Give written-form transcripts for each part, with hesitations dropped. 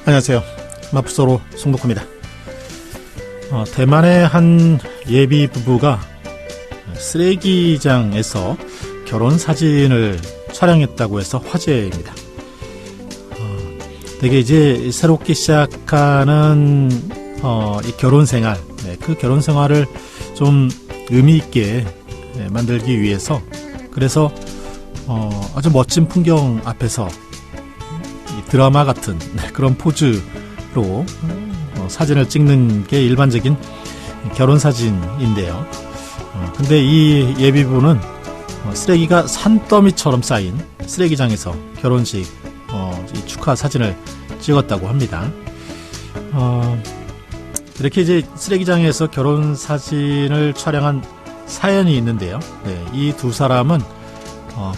안녕하세요. 마프소로 송덕호입니다. 대만의 한 예비 부부가 쓰레기장에서 결혼 사진을 촬영했다고 해서 화제입니다. 되게 이제 새롭게 시작하는 이 결혼 생활, 그 결혼 생활을 좀 의미 있게 만들기 위해서, 그래서 아주 멋진 풍경 앞에서 드라마 같은 그런 포즈로 사진을 찍는 게 일반적인 결혼 사진인데요. 근데 이 예비부는 쓰레기가 산더미처럼 쌓인 쓰레기장에서 결혼식 축하 사진을 찍었다고 합니다. 이렇게 이제 쓰레기장에서 결혼 사진을 촬영한 사연이 있는데요. 이 두 사람은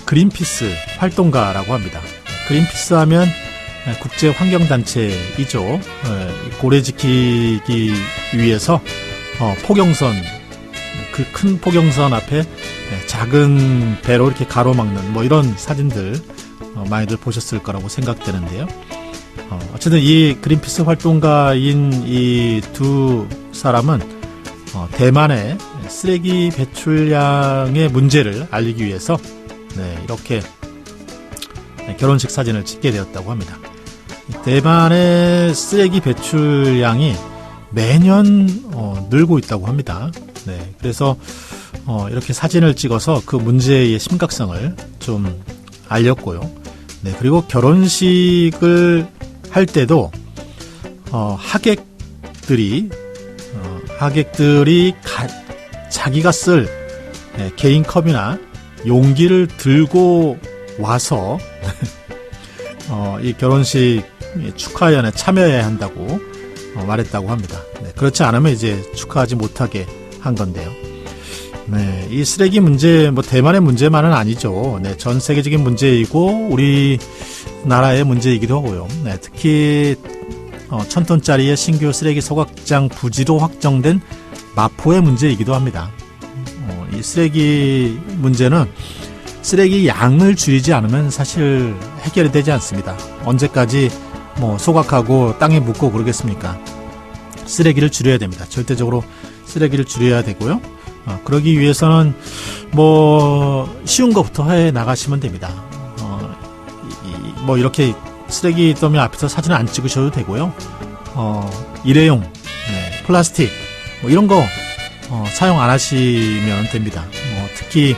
그린피스 활동가라고 합니다. 그린피스 하면 국제환경단체이죠. 고래 지키기 위해서 포경선, 그 큰 포경선 앞에 작은 배로 이렇게 가로막는 이런 사진들 많이들 보셨을 거라고 생각되는데요. 어쨌든 이 그린피스 활동가인 이 두 사람은 대만의 쓰레기 배출량의 문제를 알리기 위해서 이렇게 결혼식 사진을 찍게 되었다고 합니다. 대만의 쓰레기 배출량이 매년 늘고 있다고 합니다. 그래서 이렇게 사진을 찍어서 그 문제의 심각성을 좀 알렸고요. 그리고 결혼식을 할 때도 하객들이 자기가 쓸 개인 컵이나 용기를 들고 와서 이 결혼식 축하연에 참여해야 한다고 말했다고 합니다. 그렇지 않으면 이제 축하하지 못하게 한 건데요. 이 쓰레기 문제 대만의 문제만은 아니죠. 전 세계적인 문제이고 우리나라의 문제이기도 하고요. 특히 1000톤짜리의 신규 쓰레기 소각장 부지로 확정된 마포의 문제이기도 합니다. 이 쓰레기 문제는 쓰레기 양을 줄이지 않으면 사실 해결이 되지 않습니다. 언제까지 소각하고 땅에 묻고 그러겠습니까? 쓰레기를 줄여야 됩니다. 절대적으로 쓰레기를 줄여야 되고요. 그러기 위해서는 쉬운 것부터 해 나가시면 됩니다. 이렇게 쓰레기 더미 앞에서 사진을 안 찍으셔도 되고요. 일회용, 플라스틱 이런 거 사용 안 하시면 됩니다. 특히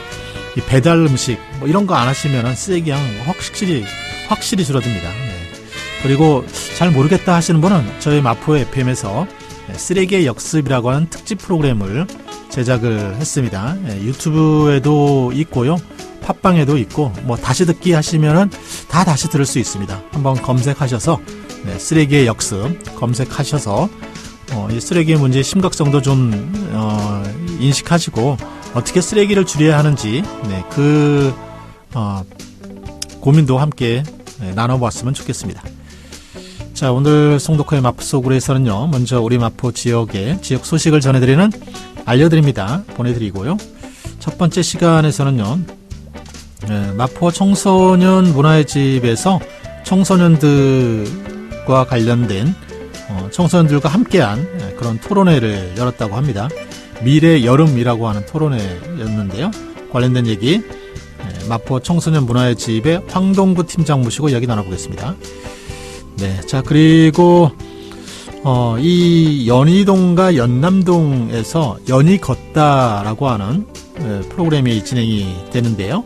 이 배달 음식 이런 거 안 하시면 쓰레기 양 확실히 줄어듭니다. 그리고 잘 모르겠다 하시는 분은 저희 마포 FM에서 쓰레기의 역습이라고 하는 특집 프로그램을 제작을 했습니다. 유튜브에도 있고요, 팟빵에도 있고 다시 듣기 하시면은 다 다시 들을 수 있습니다. 한번 검색하셔서 쓰레기의 역습 검색하셔서 이 쓰레기의 문제의 심각성도 좀 인식하시고 어떻게 쓰레기를 줄여야 하는지 그 고민도 함께 나눠보았으면 좋겠습니다. 자, 오늘 송덕호의 마포소굴에서는요, 먼저 우리 마포 지역 소식을 전해드리는 알려드립니다 보내드리고요. 첫 번째 시간에서는요, 마포 청소년 문화의 집에서 청소년들과 관련된 청소년들과 함께한 그런 토론회를 열었다고 합니다. 미래 여름이라고 하는 토론회였는데요. 관련된 얘기 마포 청소년 문화의 집의 황동구 팀장 모시고 이야기 나눠보겠습니다. 자, 그리고 이 연희동과 연남동에서 연희 걷다라고 하는 프로그램이 진행이 되는데요.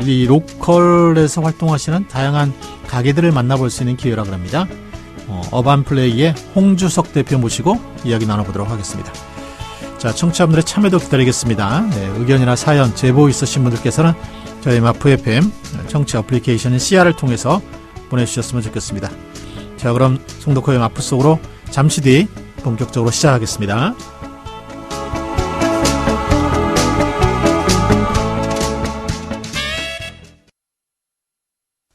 이 로컬에서 활동하시는 다양한 가게들을 만나볼 수 있는 기회라고 합니다. 어반플레이의 홍주석 대표 모시고 이야기 나눠보도록 하겠습니다. 자, 청취자분들의 참여도 기다리겠습니다. 의견이나 사연, 제보 있으신 분들께서는 저희 마포 FM 청취 어플리케이션인 CR을 통해서 보내주셨으면 좋겠습니다. 자, 그럼 송덕호의 마포 속으로 잠시 뒤 본격적으로 시작하겠습니다.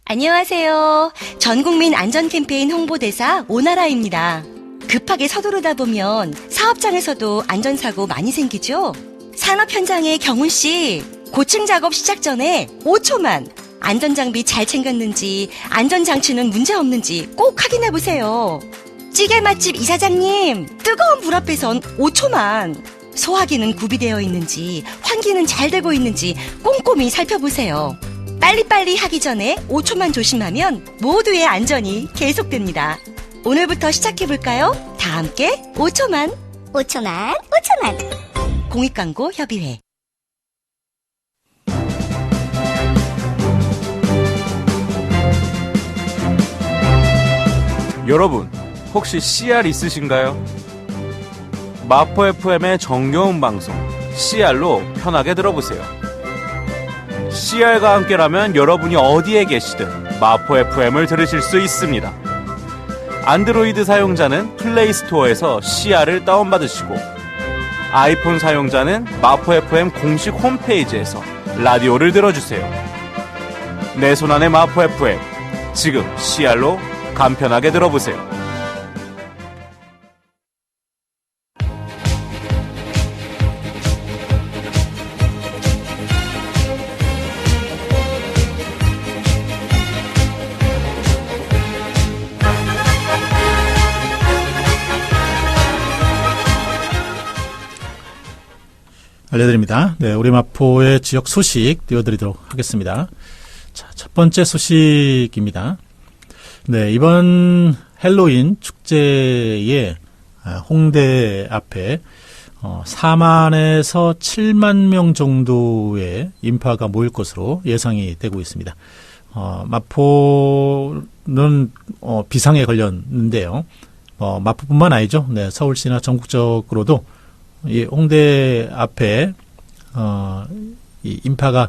안녕하세요. 전국민 안전 캠페인 홍보대사 오나라입니다. 급하게 서두르다 보면 사업장에서도 안전사고 많이 생기죠? 산업 현장의 경훈 씨, 고층 작업 시작 전에 5초만 안전장비 잘 챙겼는지, 안전장치는 문제 없는지 꼭 확인해 보세요. 찌개 맛집 이사장님, 뜨거운 불 앞에선 5초만. 소화기는 구비되어 있는지, 환기는 잘 되고 있는지 꼼꼼히 살펴보세요. 빨리빨리 하기 전에 5초만 조심하면 모두의 안전이 계속됩니다. 오늘부터 시작해볼까요? 다 함께 5초만. 5초만, 5초만. 공익광고 협의회. 여러분, 혹시 CR 있으신가요? 마포 FM의 정겨운 방송 CR로 편하게 들어보세요. CR과 함께라면 여러분이 어디에 계시든 마포 FM을 들으실 수 있습니다. 안드로이드 사용자는 플레이스토어에서 CR을 다운받으시고, 아이폰 사용자는 마포 FM 공식 홈페이지에서 라디오를 들어주세요. 내 손안의 마포 FM, 지금 CR로 간편하게 들어보세요. 알려드립니다. 네, 우리 마포의 지역 소식 띄워드리도록 하겠습니다. 자, 첫 번째 소식입니다. 네, 이번 헬로윈 축제에 홍대 앞에 4만에서 7만 명 정도의 인파가 모일 것으로 예상이 되고 있습니다. 마포는 비상에 걸렸는데요. 마포뿐만 아니죠. 네, 서울시나 전국적으로도 이 홍대 앞에 이 인파가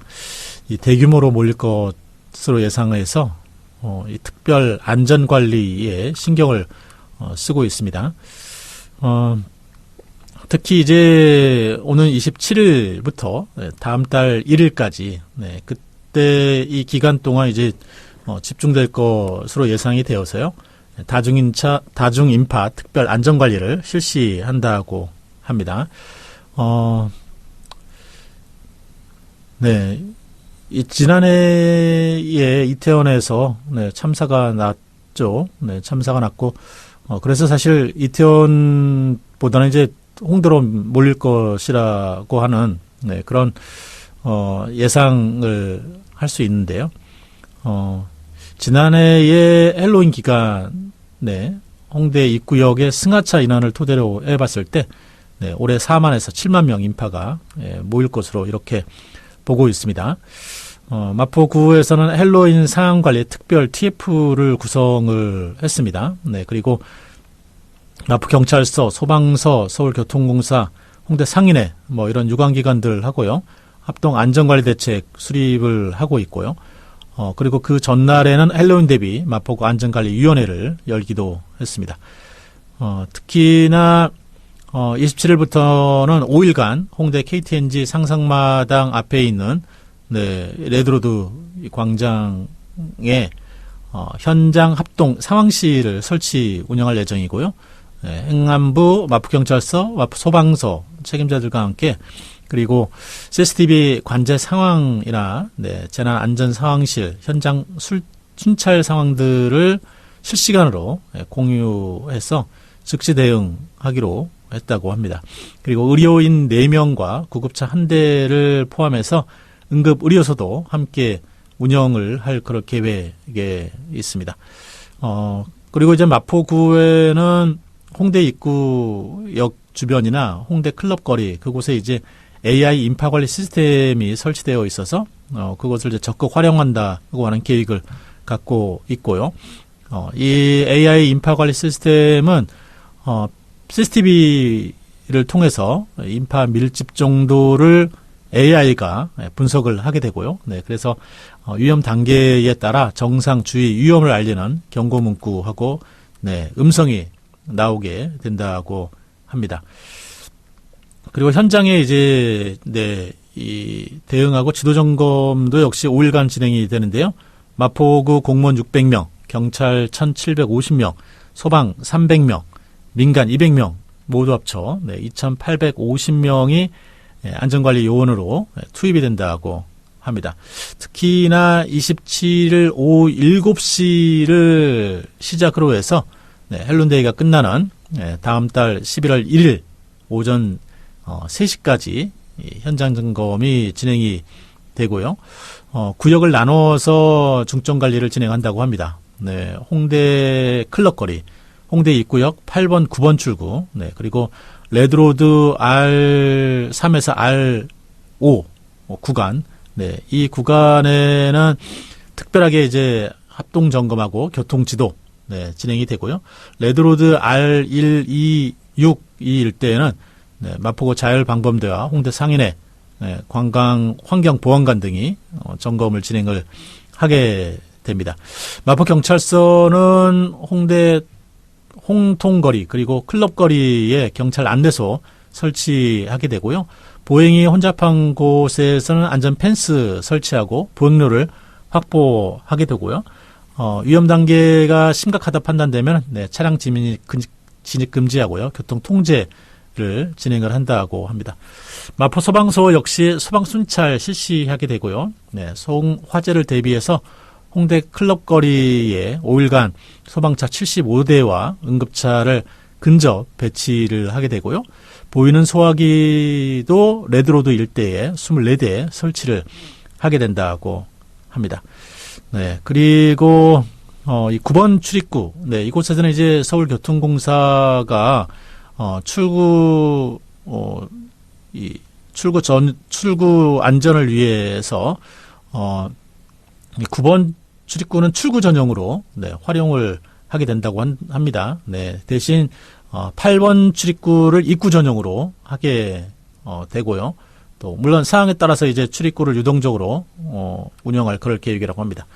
이 대규모로 몰릴 것으로 예상해서 이 특별 안전 관리에 신경을 쓰고 있습니다. 특히 이제 오는 27일부터 다음 달 1일까지 그때 이 기간 동안 이제 집중될 것으로 예상이 되어서요. 다중인파 특별 안전 관리를 실시한다고 합니다. 네. 지난해에 이태원에서 참사가 났죠. 네, 참사가 났고, 그래서 사실 이태원보다는 이제 홍대로 몰릴 것이라고 하는 그런 예상을 할 수 있는데요. 지난해에 헬로윈 기간에 홍대 입구역의 승하차 인원을 토대로 해봤을 때 올해 4만에서 7만 명 인파가 모일 것으로 이렇게 보고 있습니다. 마포구에서는 헬로윈 상황관리 특별 TF를 구성을 했습니다. 네, 그리고 마포경찰서, 소방서, 서울교통공사, 홍대 상인회 이런 유관기관들 하고요. 합동 안전관리 대책 수립을 하고 있고요. 그리고 그 전날에는 헬로윈 대비 마포구 안전관리위원회를 열기도 했습니다. 특히나 27일부터는 5일간 홍대 KTNG 상상마당 앞에 있는 레드로드 광장에 현장 합동 상황실을 설치 운영할 예정이고요. 행안부, 마포경찰서, 마포소방서 책임자들과 함께 그리고 CCTV 관제 상황이나 재난 안전 상황실, 현장 순찰 상황들을 실시간으로 공유해서 즉시 대응하기로 했다고 합니다. 그리고 의료인 4명과 구급차 1대를 포함해서 응급 의료소도 함께 운영을 할 그런 계획에 있습니다. 그리고 이제 마포구에는 홍대 입구역 주변이나 홍대 클럽 거리 그곳에 이제 AI 인파 관리 시스템이 설치되어 있어서 그것을 이제 적극 활용한다고 하는 계획을 갖고 있고요. 이 AI 인파 관리 시스템은 CCTV를 통해서 인파 밀집 정도를 AI가 분석을 하게 되고요. 그래서 위험 단계에 따라 정상, 주의, 위험을 알리는 경고 문구하고 음성이 나오게 된다고 합니다. 그리고 현장에 이제 이 대응하고 지도 점검도 역시 5일간 진행이 되는데요. 마포구 공무원 600명, 경찰 1,750명, 소방 300명, 민간 200명 모두 합쳐 2,850명이 안전관리 요원으로 투입이 된다고 합니다. 특히나 27일 오후 7시를 시작으로 해서 헬론데이가 끝나는 다음 달 11월 1일 오전 3시까지 현장 점검이 진행이 되고요. 구역을 나눠서 중점 관리를 진행한다고 합니다. 홍대 클럽거리, 홍대 입구역 8번, 9번 출구, 그리고 레드로드 R3에서 R5 구간, 이 구간에는 특별하게 이제 합동 점검하고 교통 지도 진행이 되고요. 레드로드 R1, 2, 6 이 일대에는 마포구 자율방범대와 홍대 상인회, 관광 환경보안관 등이 점검을 진행을 하게 됩니다. 마포경찰서는 홍대 홍통거리 그리고 클럽거리에 경찰 안내소 설치하게 되고요. 보행이 혼잡한 곳에서는 안전 펜스 설치하고 보행로를 확보하게 되고요. 위험 단계가 심각하다 판단되면 차량 진입 금지하고요. 교통 통제를 진행을 한다고 합니다. 마포 소방서 역시 소방 순찰 실시하게 되고요. 송 화재를 대비해서 홍대 클럽거리에 5일간 소방차 75대와 응급차를 근접 배치를 하게 되고요. 보이는 소화기도 레드로드 일대에 24대 설치를 하게 된다고 합니다. 그리고 이 9번 출입구, 이곳에서는 이제 서울교통공사가 출구 안전을 위해서 이 9번 출입구는 출구 전용으로 활용을 하게 된다고 합니다. 대신 8번 출입구를 입구 전용으로 하게 되고요. 또 물론 사항에 따라서 이제 출입구를 유동적으로 운영할 그럴 계획이라고 합니다.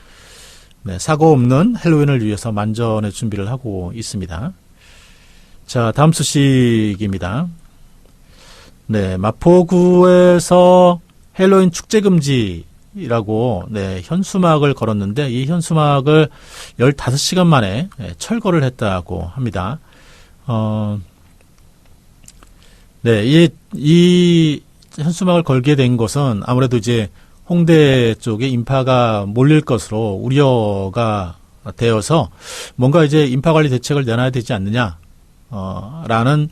사고 없는 헬로윈을 위해서 만전의 준비를 하고 있습니다. 자, 다음 소식입니다. 마포구에서 헬로윈 축제 금지라고 현수막을 걸었는데 이 현수막을 15시간 만에 철거를 했다고 합니다. 이 현수막을 걸게 된 것은 아무래도 이제 홍대 쪽에 인파가 몰릴 것으로 우려가 되어서 뭔가 이제 인파 관리 대책을 내놔야 되지 않느냐, 라는,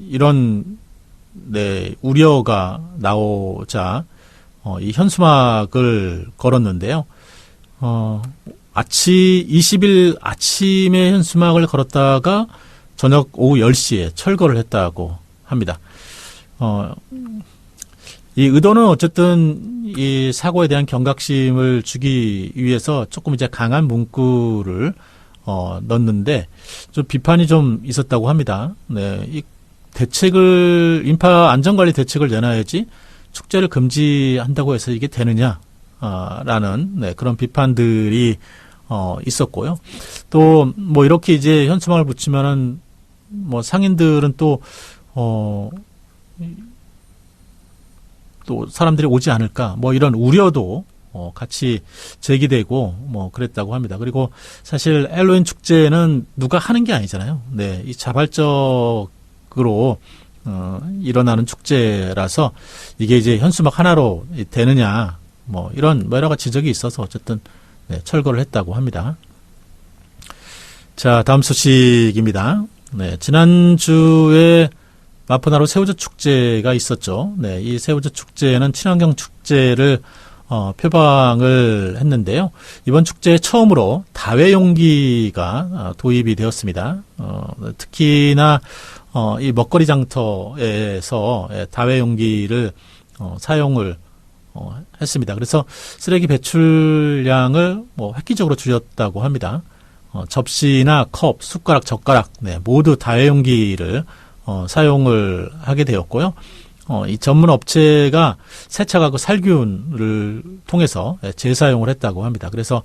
이런, 우려가 나오자, 이 현수막을 걸었는데요. 20일 아침에 현수막을 걸었다가 저녁 오후 10시에 철거를 했다고 합니다. 이 의도는 어쨌든 이 사고에 대한 경각심을 주기 위해서 조금 이제 강한 문구를 넣었는데 좀 비판이 좀 있었다고 합니다. 이 대책을 인파 안전관리 대책을 내놔야지 축제를 금지한다고 해서 이게 되느냐? 라는 그런 비판들이 있었고요. 또 뭐 이렇게 이제 현수막을 붙이면은 뭐 상인들은 또 사람들이 오지 않을까, 뭐 이런 우려도 같이 제기되고 뭐 그랬다고 합니다. 그리고 사실 헬로윈 축제는 누가 하는 게 아니잖아요. 이 자발적으로 일어나는 축제라서 이게 이제 현수막 하나로 되느냐, 뭐 이런 여러 가지 지적이 있어서 어쨌든 철거를 했다고 합니다. 자, 다음 소식입니다. 지난주에 마포나루 새우젓 축제가 있었죠. 이 새우젓 축제는 친환경 축제를 표방을 했는데요. 이번 축제에 처음으로 다회용기가 도입이 되었습니다. 특히나 이 먹거리 장터에서 다회용기를 사용을 했습니다. 그래서 쓰레기 배출량을 뭐 획기적으로 줄였다고 합니다. 접시나 컵, 숟가락, 젓가락 모두 다회용기를 사용을 하게 되었고요. 이 전문 업체가 세척하고 살균을 통해서 재사용을 했다고 합니다. 그래서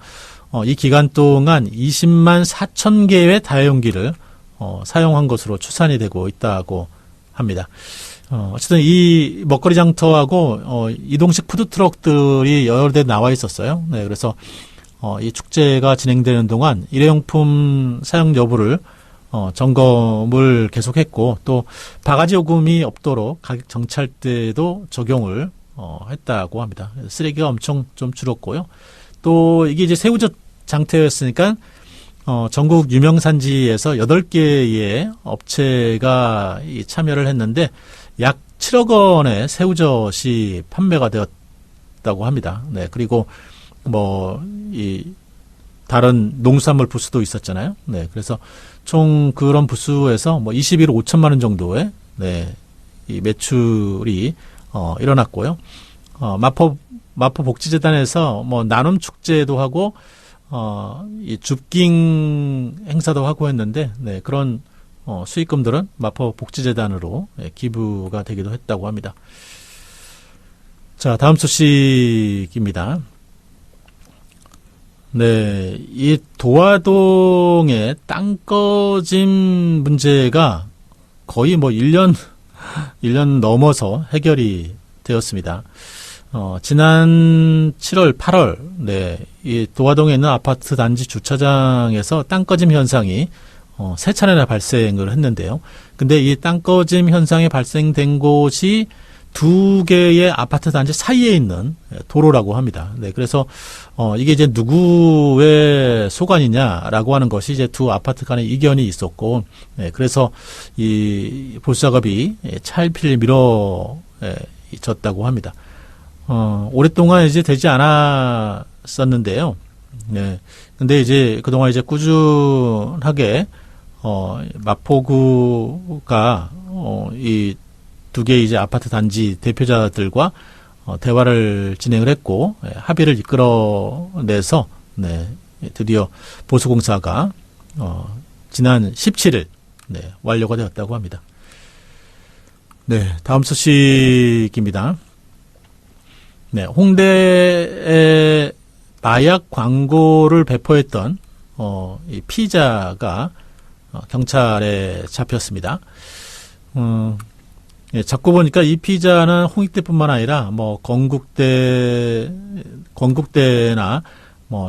이 기간 동안 20만 4천 개의 다회용기를 사용한 것으로 추산이 되고 있다고 합니다. 어쨌든 이 먹거리 장터하고 이동식 푸드트럭들이 여러 대 나와 있었어요. 그래서 이 축제가 진행되는 동안 일회용품 사용 여부를 점검을 계속했고 또 바가지 요금이 없도록 가격 정찰제도 적용을 했다고 합니다. 쓰레기가 엄청 좀 줄었고요. 또 이게 이제 새우젓 장터였으니까 전국 유명산지에서 8개의 업체가 참여를 했는데 약 7억 원의 새우젓이 판매가 되었다고 합니다. 네, 그리고 이 다른 농수산물 부스도 있었잖아요. 네, 그래서 총 그런 부스에서 21억 5천만 원 정도의 네, 이 매출이 일어났고요. 마포 복지재단에서 나눔 축제도 하고 이 줍깅 행사도 하고 했는데 네, 그런 수익금들은 마포 복지재단으로 기부가 되기도 했다고 합니다. 자, 다음 소식입니다. 네, 이 도화동의 땅꺼짐 문제가 거의 1년 넘어서 해결이 되었습니다. 지난 7월, 8월, 네, 이 도화동에 있는 아파트 단지 주차장에서 땅꺼짐 현상이 3차례나 발생을 했는데요. 근데 이 땅꺼짐 현상이 발생된 곳이 2개의 아파트 단지 사이에 있는 도로라고 합니다. 네, 그래서 이게 이제 누구의 소관이냐라고 하는 것이 이제 두 아파트 간의 이견이 있었고, 네, 그래서 이 보수작업이 차일피일 미뤄졌다고 합니다. 오랫동안 이제 되지 않았었는데요. 네, 근데 이제 그동안 이제 꾸준하게 마포구가 이 2개의 이제 아파트 단지 대표자들과 대화를 진행을 했고 합의를 이끌어내서 네, 드디어 보수공사가 지난 17일 네, 완료가 되었다고 합니다. 네, 다음 소식입니다. 네, 홍대에 마약 광고를 배포했던 이 피의자가 경찰에 잡혔습니다. 예, 잡고 보니까 이 피의자는 홍익대뿐만 아니라 건국대나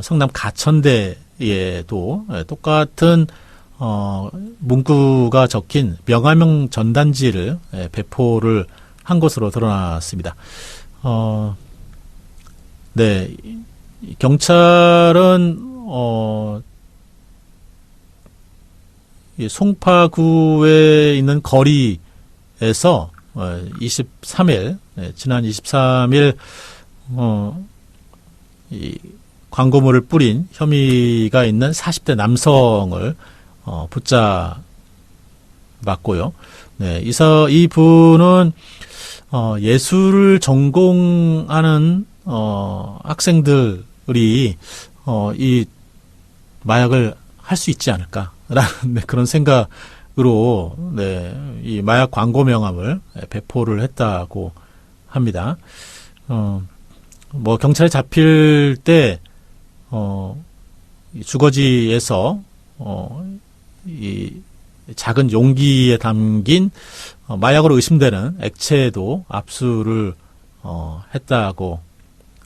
성남 가천대에도 똑같은 문구가 적힌 명함형 전단지를 배포를 한 것으로 드러났습니다. 네, 경찰은 이 송파구에 있는 거리에서 23일, 지난 23일 이 광고물을 뿌린 혐의가 있는 40대 남성을 붙잡았고요. 네, 이 분은 예술을 전공하는 학생들이 이 마약을 할 수 있지 않을까라는 그런 생각으로 네, 이 마약 광고 명함을 배포를 했다고 합니다. 경찰에 잡힐 때 주거지에서 이 작은 용기에 담긴 마약으로 의심되는 액체도 압수를 했다고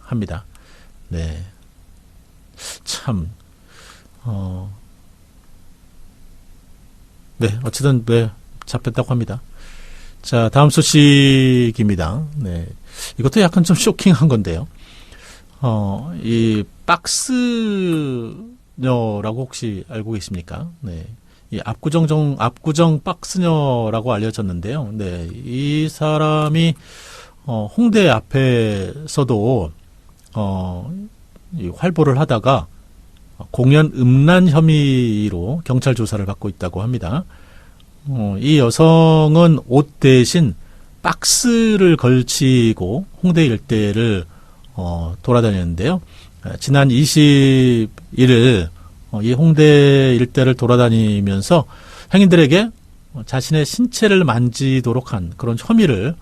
합니다. 네, 참 네, 어쨌든 네, 잡혔다고 합니다. 자, 다음 소식입니다. 네, 이것도 약간 좀 쇼킹한 건데요. 이 박스녀라고 혹시 알고 계십니까? 네, 이 압구정 박스녀라고 알려졌는데요. 네, 이 사람이 홍대 앞에서도 이 활보를 하다가 공연 음란 혐의로 경찰 조사를 받고 있다고 합니다. 이 여성은 옷 대신 박스를 걸치고 홍대 일대를 돌아다녔는데요. 지난 21일 이 홍대 일대를 돌아다니면서 행인들에게 자신의 신체를 만지도록 한 그런 혐의를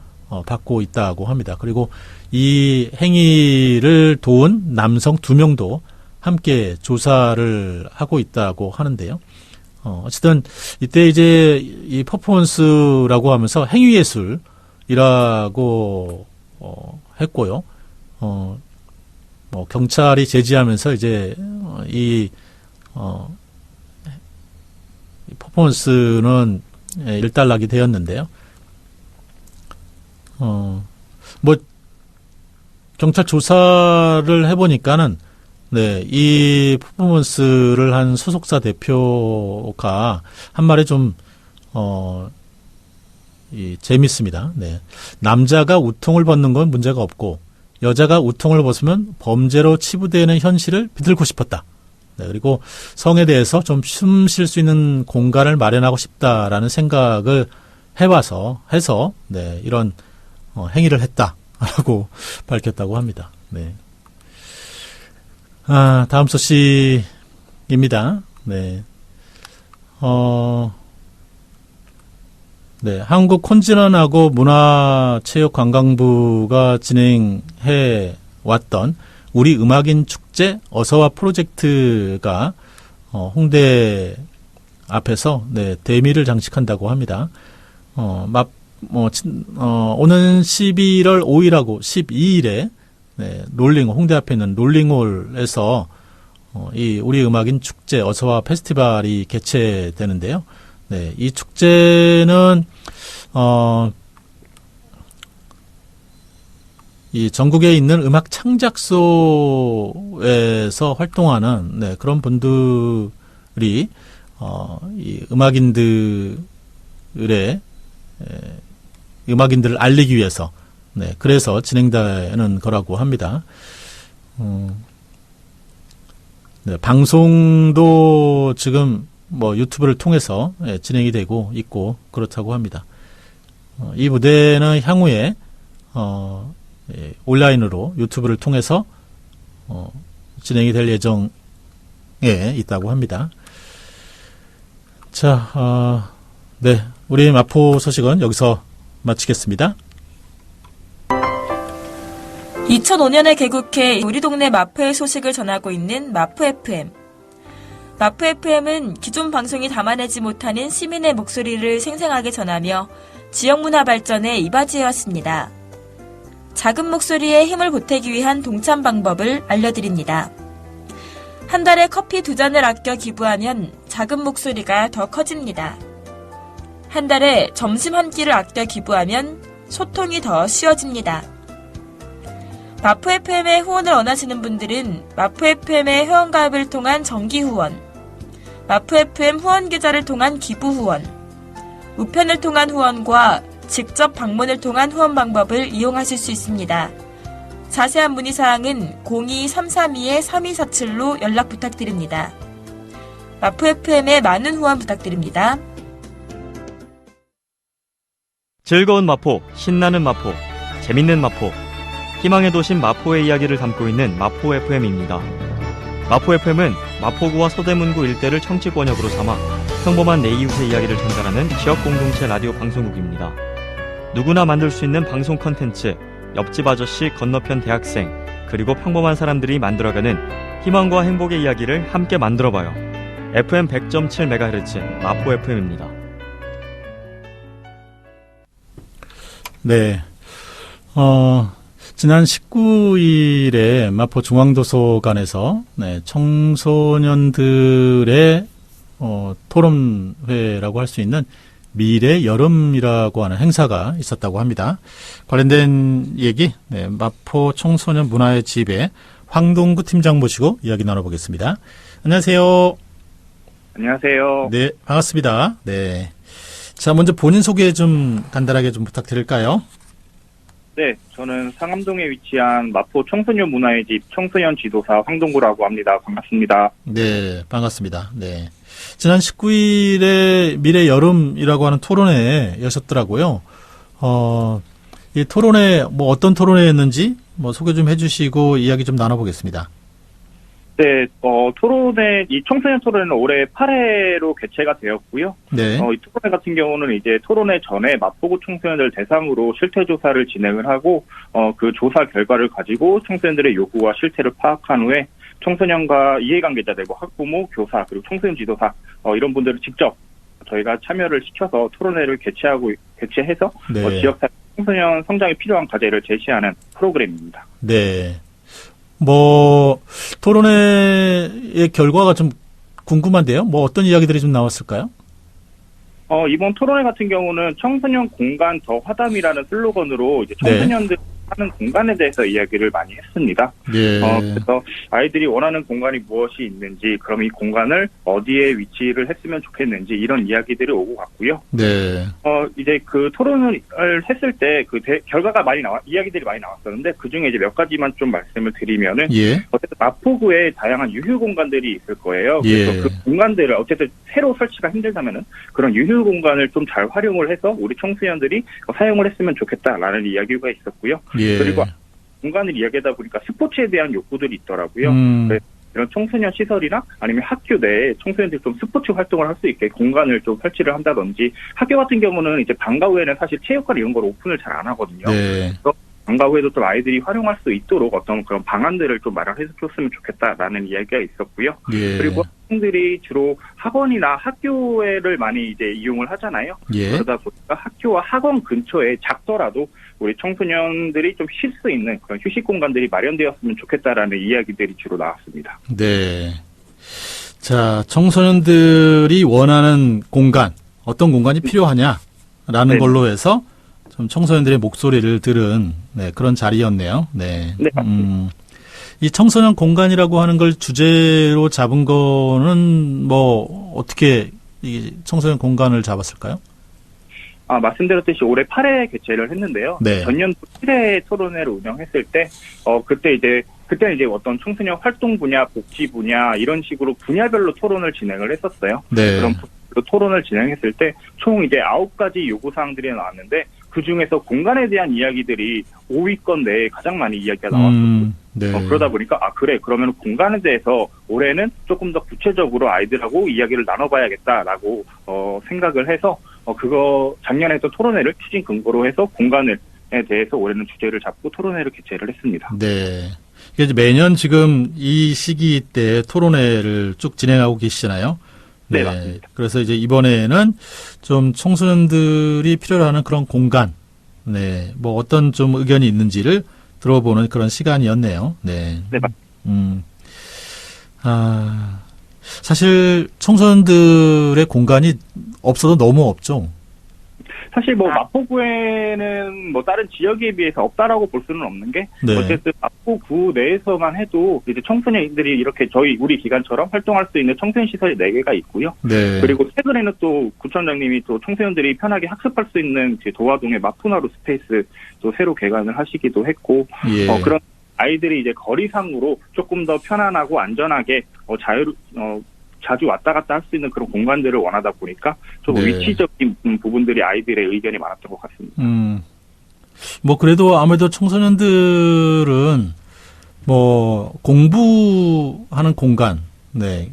받고 있다고 합니다. 그리고 이 행위를 도운 남성 2명도 함께 조사를 하고 있다고 하는데요. 어쨌든 이때 이제 이 퍼포먼스라고 하면서 행위예술이라고 했고요. 경찰이 제지하면서 이제 이 퍼포먼스는 일단락이 되었는데요. 뭐 경찰 조사를 해보니까는 네, 이 퍼포먼스를 한 소속사 대표가 한 말에 좀 재밌습니다. 네. 남자가 우통을 벗는 건 문제가 없고 여자가 우통을 벗으면 범죄로 치부되는 현실을 비틀고 싶었다. 네, 그리고 성에 대해서 좀 숨 쉴 수 있는 공간을 마련하고 싶다라는 생각을 해서 네, 이런 행위를 했다라고 밝혔다고 합니다. 네. 다음 소식입니다. 네. 네, 한국 콘진언하고 문화체육관광부가 진행해 왔던 우리 음악인 축제 어서와 프로젝트가 홍대 앞에서 네, 대미를 장식한다고 합니다. 오는 11월 5일하고 12일에 네, 홍대 앞에 있는 롤링홀에서 이 우리 음악인 축제 어서와 페스티벌이 개최되는데요. 네, 이 축제는 이 전국에 있는 음악 창작소에서 활동하는 네, 그런 분들이 이 음악인들을 알리기 위해서 네, 그래서 진행되는 거라고 합니다. 네, 방송도 지금 뭐 유튜브를 통해서 예, 진행이 되고 있고 그렇다고 합니다. 이 무대는 향후에 예, 온라인으로 유튜브를 통해서 진행이 될 예정에 있다고 합니다. 자, 네, 우리 마포 소식은 여기서 마치겠습니다. 2005년에 개국해 우리 동네 마포의 소식을 전하고 있는 마포 FM. 마포 FM은 기존 방송이 담아내지 못하는 시민의 목소리를 생생하게 전하며 지역 문화 발전에 이바지해왔습니다. 작은 목소리에 힘을 보태기 위한 동참 방법을 알려드립니다. 한 달에 커피 2잔을 아껴 기부하면 작은 목소리가 더 커집니다. 한 달에 점심 한 끼를 아껴 기부하면 소통이 더 쉬워집니다. 마포 FM에 후원을 원하시는 분들은 마포 FM의 회원가입을 통한 정기 후원, 마포 FM 후원 계좌를 통한 기부 후원, 우편을 통한 후원과 직접 방문을 통한 후원 방법을 이용하실 수 있습니다. 자세한 문의사항은 02-332-3247로 연락 부탁드립니다. 마포 FM에 많은 후원 부탁드립니다. 즐거운 마포, 신나는 마포, 재밌는 마포, 희망의 도심 마포의 이야기를 담고 있는 마포 FM입니다. 마포 FM은 마포구와 서대문구 일대를 청취권역으로 삼아 평범한 내 이웃의 이야기를 전달하는 지역 공동체 라디오 방송국입니다. 누구나 만들 수 있는 방송 컨텐츠, 옆집 아저씨, 건너편 대학생, 그리고 평범한 사람들이 만들어가는 희망과 행복의 이야기를 함께 만들어봐요. FM 100.7MHz 마포 FM입니다. 네. 지난 19일에 마포 중앙도서관에서 네, 청소년들의 토론회라고 할 수 있는 미래 여름이라고 하는 행사가 있었다고 합니다. 관련된 얘기 네, 마포 청소년 문화의 집에 황동구 팀장 모시고 이야기 나눠보겠습니다. 안녕하세요. 안녕하세요. 네, 반갑습니다. 네. 자, 먼저 본인 소개 좀 간단하게 좀 부탁드릴까요? 네, 저는 상암동에 위치한 마포 청소년 문화의 집 청소년 지도사 황동구라고 합니다. 반갑습니다. 네, 반갑습니다. 네. 지난 19일에 미래 여름이라고 하는 토론회 여셨더라고요. 이 토론회, 뭐 어떤 토론회였는지 뭐 소개 좀 해주시고 이야기 좀 나눠보겠습니다. 네, 토론회, 이 청소년 토론회는 올해 8회로 개최가 되었고요. 네. 이 토론회 같은 경우는 이제 토론회 전에 마포구 청소년들 대상으로 실태조사를 진행을 하고, 그 조사 결과를 가지고 청소년들의 요구와 실태를 파악한 후에 청소년과 이해관계자들, 학부모, 교사, 그리고 청소년 지도사, 이런 분들을 직접 저희가 참여를 시켜서 토론회를 개최해서 네. 지역사 청소년 성장에 필요한 과제를 제시하는 프로그램입니다. 네. 뭐 토론회의 결과가 좀 궁금한데요. 뭐 어떤 이야기들이 좀 나왔을까요? 이번 토론회 같은 경우는 청소년 공간 더 화담이라는 슬로건으로 이제 청소년들 하는 공간에 대해서 이야기를 많이 했습니다. 예. 그래서 아이들이 원하는 공간이 무엇이 있는지, 그럼 이 공간을 어디에 위치를 했으면 좋겠는지 이런 이야기들이 오고 갔고요. 네. 이제 그 토론을 했을 때 그 결과가 이야기들이 많이 나왔었는데 그 중에 이제 몇 가지만 좀 말씀을 드리면은 예. 어쨌든 마포구에 다양한 유휴 공간들이 있을 거예요. 예. 그래서 그 공간들을 어쨌든 새로 설치가 힘들다면은 그런 유휴 공간을 좀 잘 활용을 해서 우리 청소년들이 사용을 했으면 좋겠다라는 이야기가 있었고요. 예. 그리고 공간을 이야기하다 보니까 스포츠에 대한 욕구들이 있더라고요. 이런 청소년 시설이나 아니면 학교 내에 청소년들이 좀 스포츠 활동을 할 수 있게 공간을 좀 설치를 한다든지, 학교 같은 경우는 이제 방과 후에는 사실 체육관 이런 걸 오픈을 잘 안 하거든요. 네. 그래서 방과 후에도 좀 아이들이 활용할 수 있도록 어떤 그런 방안들을 좀 마련해서 줬으면 좋겠다라는 이야기가 있었고요. 예. 그리고 학생들이 주로 학원이나 학교를 많이 이제 이용을 하잖아요. 예. 그러다 보니까 학교와 학원 근처에 작더라도 우리 청소년들이 좀 쉴 수 있는 그런 휴식 공간들이 마련되었으면 좋겠다라는 이야기들이 주로 나왔습니다. 네. 자, 청소년들이 원하는 공간, 어떤 공간이 필요하냐라는 네. 걸로 해서 좀 청소년들의 목소리를 들은 그런 자리였네요. 네. 네, 맞습니다. 이 청소년 공간이라고 하는 걸 주제로 잡은 거는 뭐 어떻게 이 청소년 공간을 잡았을까요? 말씀드렸듯이 올해 8회 개최를 했는데요. 네. 전년도 7회 토론회를 운영했을 때, 그때 이제 어떤 청소년 활동 분야, 복지 분야, 이런 식으로 분야별로 토론을 진행을 했었어요. 네. 그럼 토론을 진행했을 때, 총 이제 9가지 요구사항들이 나왔는데, 그 중에서 공간에 대한 이야기들이 5위권 내에 가장 많이 이야기가 나왔었고, 네. 그러다 보니까, 그러면 공간에 대해서 올해는 조금 더 구체적으로 아이들하고 이야기를 나눠봐야겠다라고, 생각을 해서, 작년에 했던 토론회를 추진 근거로 해서 공간에 대해서 올해는 주제를 잡고 토론회를 개최를 했습니다. 네. 이게 이제 매년 지금 이 시기 때 토론회를 쭉 진행하고 계시잖아요. 네, 맞습니다. 그래서 이제 이번에는 좀 청소년들이 필요로 하는 그런 공간, 뭐 어떤 좀 의견이 있는지를 들어보는 그런 시간이었네요. 네. 네, 맞습니다. 사실 청소년들의 공간이 없어도 너무 없죠. 사실 마포구에는 다른 지역에 비해서 없다라고 볼 수는 없는 게, 네. 어쨌든 마포구 내에서만 해도 이제 청소년들이 이렇게 우리 기관처럼 활동할 수 있는 청소년 시설이 4개가 있고요. 네. 그리고 최근에는 또 구청장님이 또 청소년들이 편하게 학습할 수 있는 도화동의 마포나루 스페이스 또 새로 개관을 하시기도 했고, 예. 그런 아이들이 이제 거리상으로 조금 더 편안하고 안전하게 자주 왔다 갔다 할 수 있는 그런 공간들을 원하다 보니까 좀 네. 위치적인 부분들이 아이들의 의견이 많았던 것 같습니다. 그래도 아무래도 청소년들은 공부하는 공간,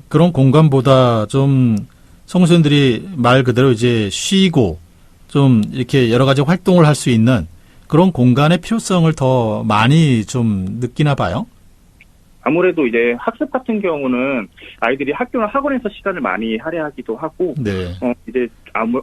그런 공간보다 좀 청소년들이 말 그대로 이제 쉬고 좀 이렇게 여러 가지 활동을 할 수 있는 그런 공간의 필요성을 더 많이 좀 느끼나 봐요. 아무래도 이제 학습 같은 경우는 아이들이 학교나 학원에서 시간을 많이 할애하기도 하고, 네. 이제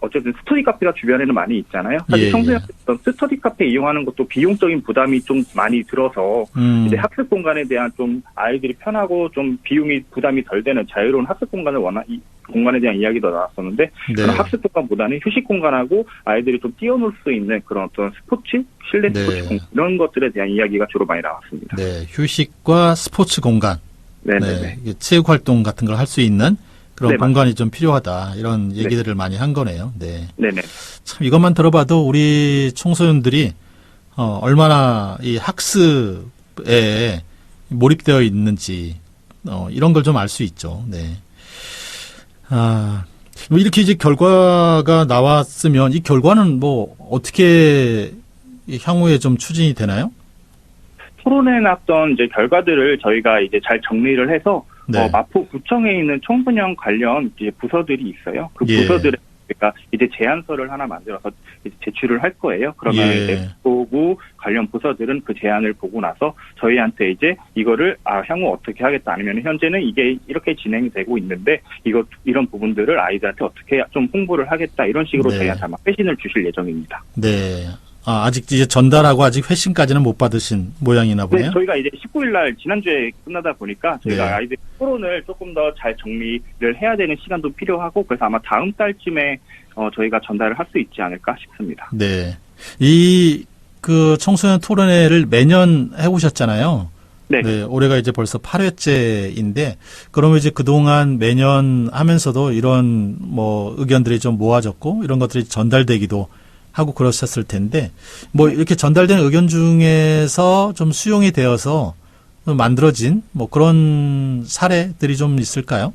어쨌든 스터디 카페가 주변에는 많이 있잖아요. 사실 청소년들 스터디 카페 이용하는 것도 비용적인 부담이 좀 많이 들어서 이제 학습 공간에 대한 좀 아이들이 편하고 좀 비용이 부담이 덜 되는 자유로운 학습 공간에 대한 이야기도 나왔었는데, 그런 학습 공간보다는 휴식 공간하고 아이들이 좀 뛰어놀 수 있는 그런 어떤 스포츠, 실내 스포츠 공간, 이런 것들에 대한 이야기가 주로 많이 나왔습니다. 네, 휴식과 스포츠 공간, 네네네. 체육 활동 같은 걸 할 수 있는 그런 네, 공간이 좀 필요하다, 이런 얘기들을 많이 한 거네요. 네. 네네. 참 이것만 들어봐도 우리 청소년들이 얼마나 이 학습에 몰입되어 있는지 이런 걸 좀 알 수 있죠. 네. 이렇게 이제 결과가 나왔으면 이 결과는 어떻게 향후에 좀 추진이 되나요? 토론회 났던 이제 결과들을 저희가 이제 잘 정리를 해서 네. 마포구청에 있는 청소년 관련 이제 부서들이 있어요. 그 예. 부서들에 저희가 이제 제안서를 하나 만들어서 이제 제출을 할 거예요. 그러면 예. 이제 마포구 관련 부서들은 그 제안을 보고 나서 저희한테 이제 이거를 향후 어떻게 하겠다, 아니면 현재는 이게 이렇게 진행이 되고 있는데 이런 부분들을 아이들한테 어떻게 좀 홍보를 하겠다, 이런 식으로 네. 저희한테 아마 회신을 주실 예정입니다. 네. 아직 이제 전달하고 아직 회신까지는 못 받으신 모양이나 네, 보네요. 저희가 이제 19일 날 지난주에 끝나다 보니까 저희가 네. 아이들 토론을 조금 더 잘 정리를 해야 되는 시간도 필요하고 그래서 아마 다음 달쯤에 저희가 전달을 할 수 있지 않을까 싶습니다. 네. 그 청소년 토론회를 매년 해오셨잖아요. 네. 올해가 이제 벌써 8회째인데, 그러면 이제 그동안 매년 하면서도 이런 뭐 의견들이 좀 모아졌고, 이런 것들이 전달되기도 하고 그러셨을 텐데, 뭐 이렇게 전달된 의견 중에서 좀 수용이 되어서 만들어진 뭐 그런 사례들이 좀 있을까요?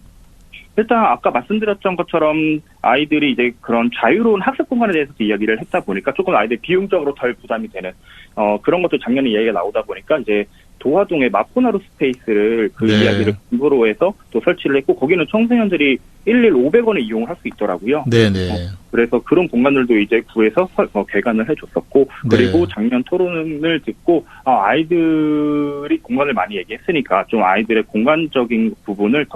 일단 아까 말씀드렸던 것처럼 아이들이 이제 그런 자유로운 학습 공간에 대해서 이야기를 했다 보니까 조금 아이들 비용적으로 덜 부담이 되는 그런 것도 작년에 이야기가 나오다 보니까 이제 도화동의 마포나루 스페이스를 그 네. 이야기를 근거로 해서 또 설치를 했고 거기는 청소년들이 1일 500원에 이용을 할 수 있더라고요. 네네. 그래서 그런 공간들도 이제 구해서 개관을 해줬었고 그리고 네. 작년 토론을 듣고 아이들이 공간을 많이 얘기했으니까 좀 아이들의 공간적인 부분을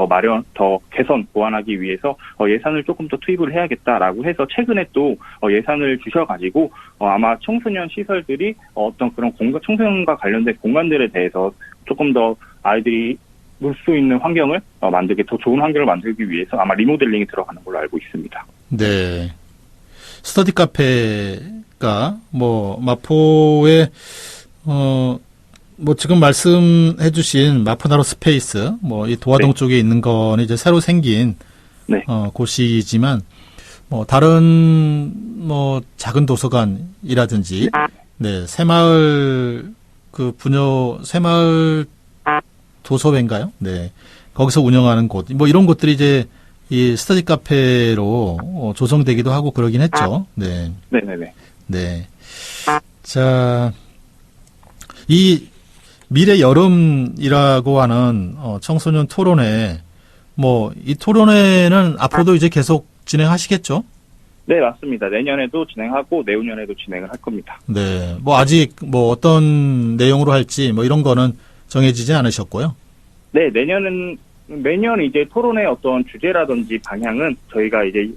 더 개선 보완하기 위해서 예산을 조금 더 투입을 해야겠다라고 해서 최근에 또 예산을 주셔가지고 아마 청소년 시설들이 어떤 그런 청소년과 관련된 공간들에 대해서 조금 더 아이들이 놀 수 있는 환경을 만들게 더 좋은 환경을 만들기 위해서 아마 리모델링이 들어가는 걸로 알고 있습니다. 네. 스터디 카페가 뭐 마포에 뭐 지금 말씀해 주신 마포나루 스페이스 뭐 이 도화동 네. 쪽에 있는 거는 이제 새로 생긴 네. 곳이지만 뭐 다른 뭐 작은 도서관이라든지 네, 새마을 새마을 도서회인가요? 네. 거기서 운영하는 곳, 뭐 이런 곳들이 이제 이 스터디 카페로 조성되기도 하고 그러긴 했죠. 네. 네네네. 네. 자, 이 미래 여름이라고 하는 청소년 토론회, 뭐 이 토론회는 앞으로도 이제 계속 진행하시겠죠? 네, 맞습니다. 내년에도 진행하고 내후년에도 진행을 할 겁니다. 네. 뭐 아직 뭐 어떤 내용으로 할지 뭐 이런 거는 정해지지 않으셨고요. 네, 매년 이제 토론의 어떤 주제라든지 방향은 저희가 이제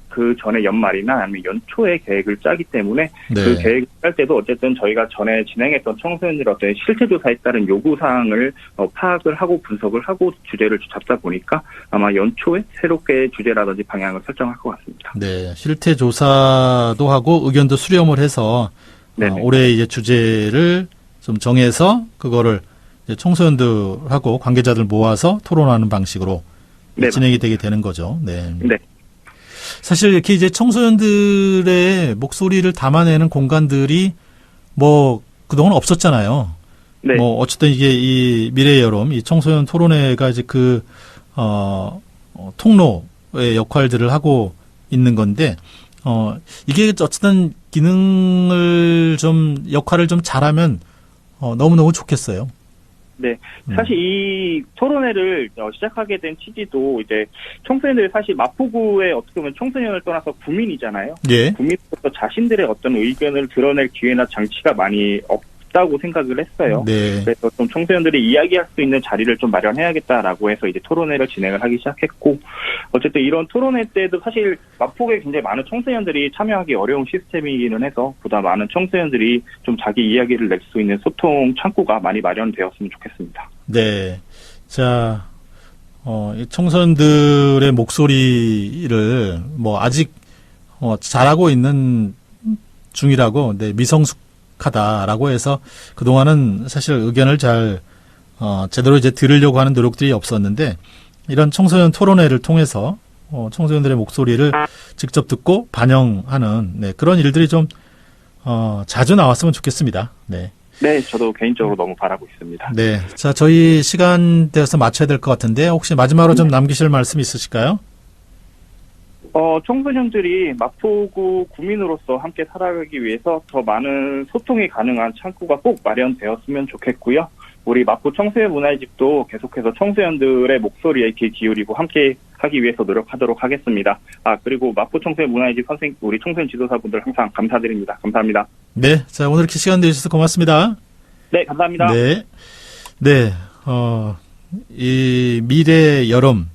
그 전에 연말이나 아니면 연초에 계획을 짜기 때문에 네. 그 계획을 짤 때도 어쨌든 저희가 전에 진행했던 청소년들의 어떤 실태조사에 따른 요구사항을 파악을 하고 분석을 하고 주제를 잡다 보니까 아마 연초에 새롭게 주제라든지 방향을 설정할 것 같습니다. 네. 실태 조사도 하고 의견도 수렴을 해서 네네. 올해 이제 주제를 좀 정해서 그거를 이제 청소년들하고 관계자들 모아서 토론하는 방식으로 네, 진행이 되게 되는 거죠. 네. 네. 사실 이렇게 이제 청소년들의 목소리를 담아내는 공간들이 뭐 그동안 없었잖아요. 네. 뭐 어쨌든 이게 이 미래의 여름, 이 청소년 토론회가 이제 그 통로의 역할들을 하고 있는 건데 이게 어쨌든 역할을 좀 잘하면 너무너무 좋겠어요. 네. 사실 이 토론회를 시작하게 된 취지도 이제 청소년들이 사실 마포구의 어떻게 보면 청소년을 떠나서 구민이잖아요. 예. 구민으로서 자신들의 어떤 의견을 드러낼 기회나 장치가 많이 없다고 생각을 했어요. 네. 그래서 좀 청소년들이 이야기할 수 있는 자리를 좀 마련해야겠다라고 해서 이제 토론회를 진행을 하기 시작했고, 어쨌든 이런 토론회 때도 사실 마포구에 굉장히 많은 청소년들이 참여하기 어려운 시스템이기는 해서 보다 많은 청소년들이 좀 자기 이야기를 낼 수 있는 소통 창구가 많이 마련되었으면 좋겠습니다. 네. 자, 이 청소년들의 목소리를 뭐 아직 잘하고 있는 중이라고, 네, 미성숙하다라고 해서 그동안은 사실 의견을 잘 제대로 이제 들으려고 하는 노력들이 없었는데, 이런 청소년 토론회를 통해서 청소년들의 목소리를 직접 듣고 반영하는, 네, 그런 일들이 좀 자주 나왔으면 좋겠습니다. 네. 네, 저도 개인적으로 너무 바라고 있습니다. 네. 자, 저희 시간 되어서 마쳐야 될 것 같은데, 혹시 마지막으로 좀 남기실 말씀 있으실까요? 청소년들이 마포구 구민으로서 함께 살아가기 위해서 더 많은 소통이 가능한 창구가 꼭 마련되었으면 좋겠고요. 우리 마포 청소년 문화의 집도 계속해서 청소년들의 목소리에 귀 기울이고 함께 하기 위해서 노력하도록 하겠습니다. 그리고 마포 청소년 문화의 집 우리 청소년 지도사분들 항상 감사드립니다. 감사합니다. 네. 자, 오늘 이렇게 시간 내주셔서 고맙습니다. 네, 감사합니다. 네. 네. 이 미래 여름,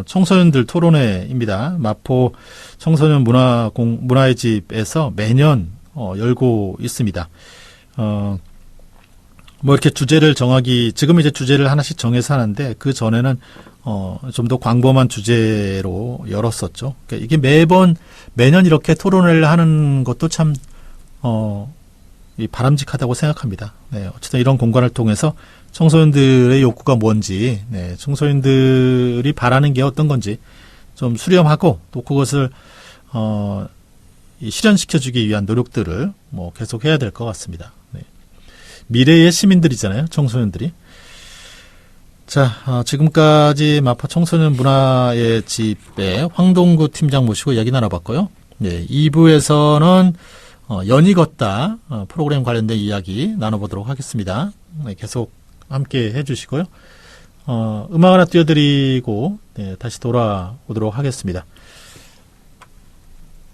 청소년들 토론회입니다. 마포 청소년 문화의 집에서 매년 열고 있습니다. 뭐 이렇게 주제를 지금 이제 주제를 하나씩 정해서 하는데 그 전에는 좀 더 광범한 주제로 열었었죠. 그러니까 이게 매년 이렇게 토론회를 하는 것도 참 바람직하다고 생각합니다. 네, 어쨌든 이런 공간을 통해서 청소년들의 욕구가 뭔지, 네, 청소년들이 바라는 게 어떤 건지 좀 수렴하고 또 그것을 실현시켜주기 위한 노력들을 뭐 계속 해야 될 것 같습니다. 네. 미래의 시민들이잖아요, 청소년들이. 자, 지금까지 마포 청소년 문화의 집의 황동구 팀장 모시고 이야기 나눠봤고요. 네, 2부에서는 연이 걷다 프로그램 관련된 이야기 나눠보도록 하겠습니다. 네, 계속 함께 해주시고요. 음악 하나 띄워드리고 네, 다시 돌아오도록 하겠습니다.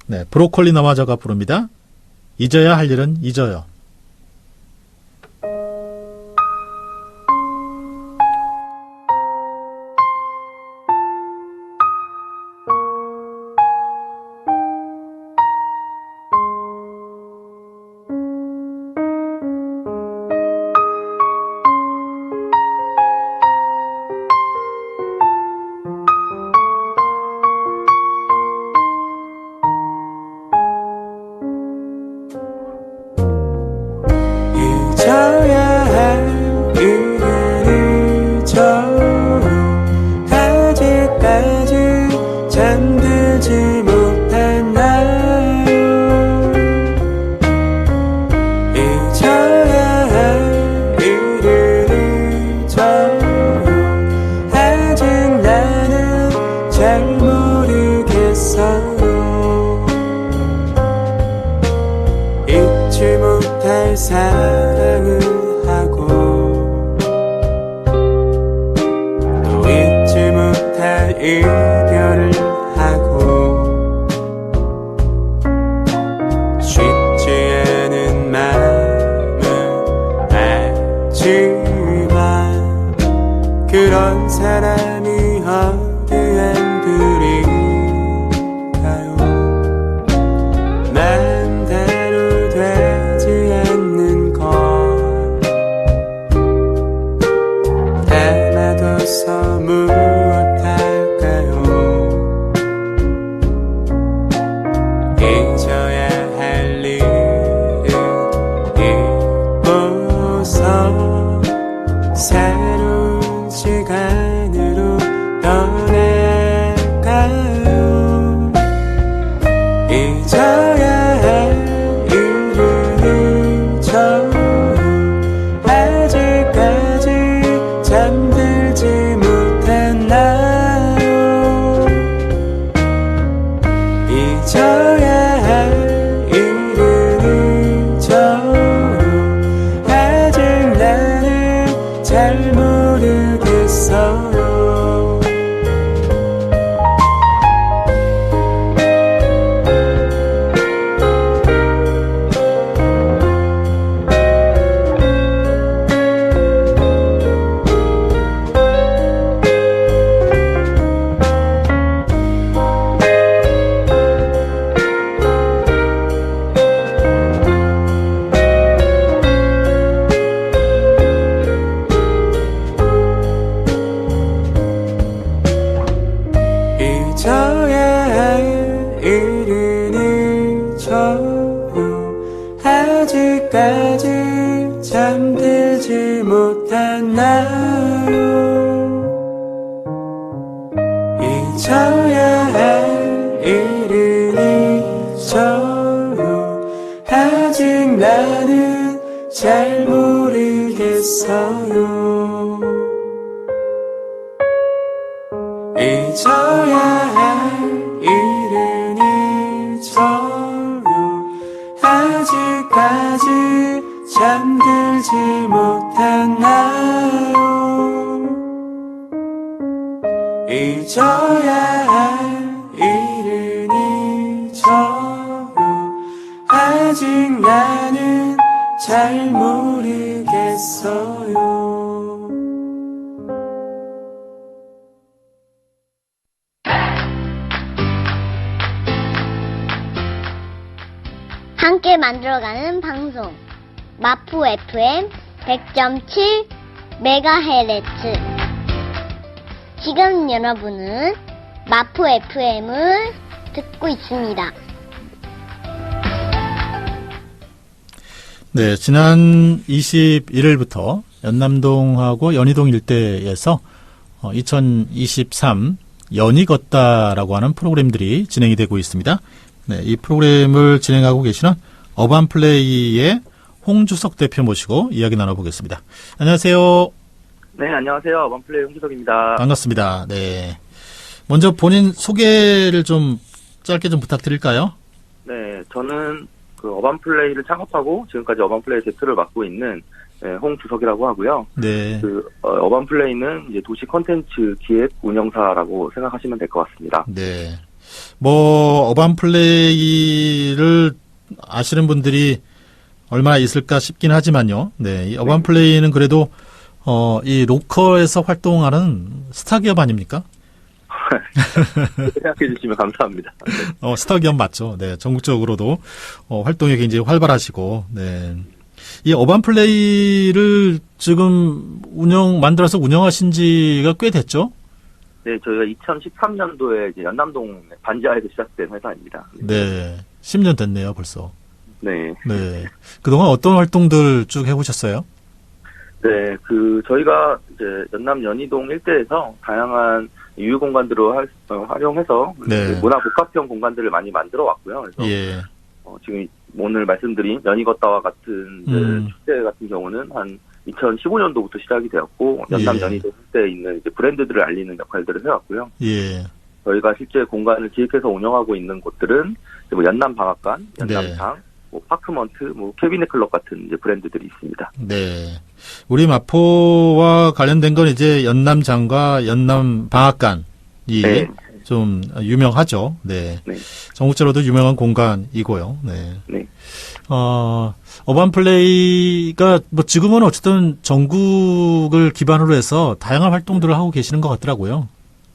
네, 브로콜리 너마저가 부릅니다. 잊어야 할 일은 잊어요. 사랑을 하고 또 잊지 못할 이별을 하고 쉽지 않은 마음을 알지만 그런 사람이 어디 한둘인가요. 마음대로 되지 않는 걸 담아둬서 무엇할까요. 잊어야 할 일은 잊고서 새로운 시간으로 떠날까요. 잊어야 할 일은 잊어요. 아직까지 잠들지 못했나요. 잊어야 할 일은 잊어요. 아직 나는 잘 모르겠어요. 잊어야 할 일은 잊어요. 아직까지 잠들지 못했나요. 잊어야 할 일은 잊어요. 아직 나는 잘 모르겠어요. 잊어야 할 일은 잊어요. 아직까지 잠들지 못했나요. 잊어야 할 일은 잊어요. 아직 나는 잘 모르겠어요. 함께 만들어가는 방송 마포 FM 100.7 MHz. 지금 여러분은 마포 FM을 듣고 있습니다. 네, 지난 21일부터 연남동하고 연희동 일대에서 2023 연이 걷다라고 하는 프로그램들이 진행이 되고 있습니다. 네, 이 프로그램을 진행하고 계시는 어반플레이의 홍주석 대표 모시고 이야기 나눠보겠습니다. 안녕하세요. 네, 안녕하세요. 어반플레이 홍주석입니다. 반갑습니다. 네. 먼저 본인 소개를 좀 짧게 좀 부탁드릴까요? 네, 저는 그 어반플레이를 창업하고 지금까지 어반플레이 대표를 맡고 있는 홍주석이라고 하고요. 네. 어반플레이는 이제 도시 콘텐츠 기획 운영사라고 생각하시면 될 것 같습니다. 네. 뭐 어반플레이를 아시는 분들이 얼마나 있을까 싶긴 하지만요. 네. 이 어반플레이는 그래도 이 로컬에서 활동하는 스타 기업 아닙니까? 생각해 주시면 감사합니다. 스타 기업 맞죠. 네. 전국적으로도 활동이 굉장히 활발하시고, 네. 이 어반플레이를 지금 만들어서 운영하신 지가 꽤 됐죠? 네, 저희가 2013년도에 이제 연남동 반지하에서 시작된 회사입니다. 네. 10년 됐네요, 벌써. 네. 네. 그동안 어떤 활동들 쭉 해보셨어요? 네, 저희가 이제 연남 연희동 일대에서 다양한 유휴 공간들을 활용해서 네. 문화 복합형 공간들을 많이 만들어 왔고요. 그래서 예. 지금 오늘 말씀드린 연희 걷다와 같은 축제 같은 경우는 한 2015년도부터 시작이 되었고 연남 예. 연희동 일대에 있는 이제 브랜드들을 알리는 역할들을 해왔고요. 예. 저희가 실제 공간을 기획해서 운영하고 있는 곳들은 뭐 연남 방앗간, 연남장, 뭐 파크먼트, 뭐 캐비넷 클럽 같은 이제 브랜드들이 있습니다. 네. 우리 마포와 관련된 건 이제 연남장과 연남 방앗간이 네. 좀 유명하죠. 네. 네. 전국적으로도 유명한 공간이고요. 네. 네. 어반플레이가 뭐 지금은 어쨌든 전국을 기반으로 해서 다양한 활동들을 하고 계시는 것 같더라고요.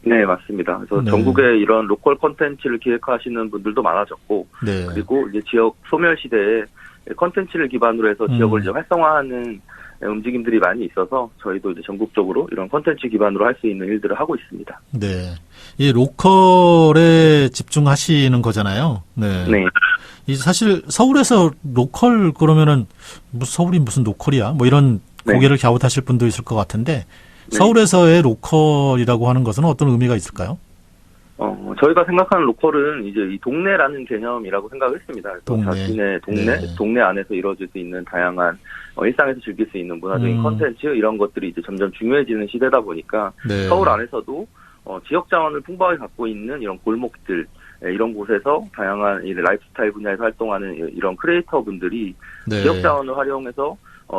네, 맞습니다. 그래서 네. 전국에 이런 로컬 콘텐츠를 기획하시는 분들도 많아졌고, 네. 그리고 이제 지역 소멸 시대에 콘텐츠를 기반으로 해서 지역을 이제 활성화하는 움직임들이 많이 있어서 저희도 이제 전국적으로 이런 콘텐츠 기반으로 할 수 있는 일들을 하고 있습니다. 네. 이 로컬에 집중하시는 거잖아요. 네. 네. 이 사실 서울에서 로컬 그러면은 서울이 무슨 로컬이야? 뭐 이런 네. 고개를 갸웃하실 분도 있을 것 같은데 네. 서울에서의 로컬이라고 하는 것은 어떤 의미가 있을까요? 저희가 생각하는 로컬은 이제 이 동네라는 개념이라고 생각을 했습니다. 그래서 동네. 자신의 네. 동네 안에서 이루어질 수 있는 다양한 일상에서 즐길 수 있는 문화적인 콘텐츠 이런 것들이 이제 점점 중요해지는 시대다 보니까 네. 서울 안에서도 지역 자원을 풍부하게 갖고 있는 이런 골목들 이런 곳에서 다양한 이 라이프스타일 분야에서 활동하는 이런 크리에이터 분들이 네. 지역 자원을 활용해서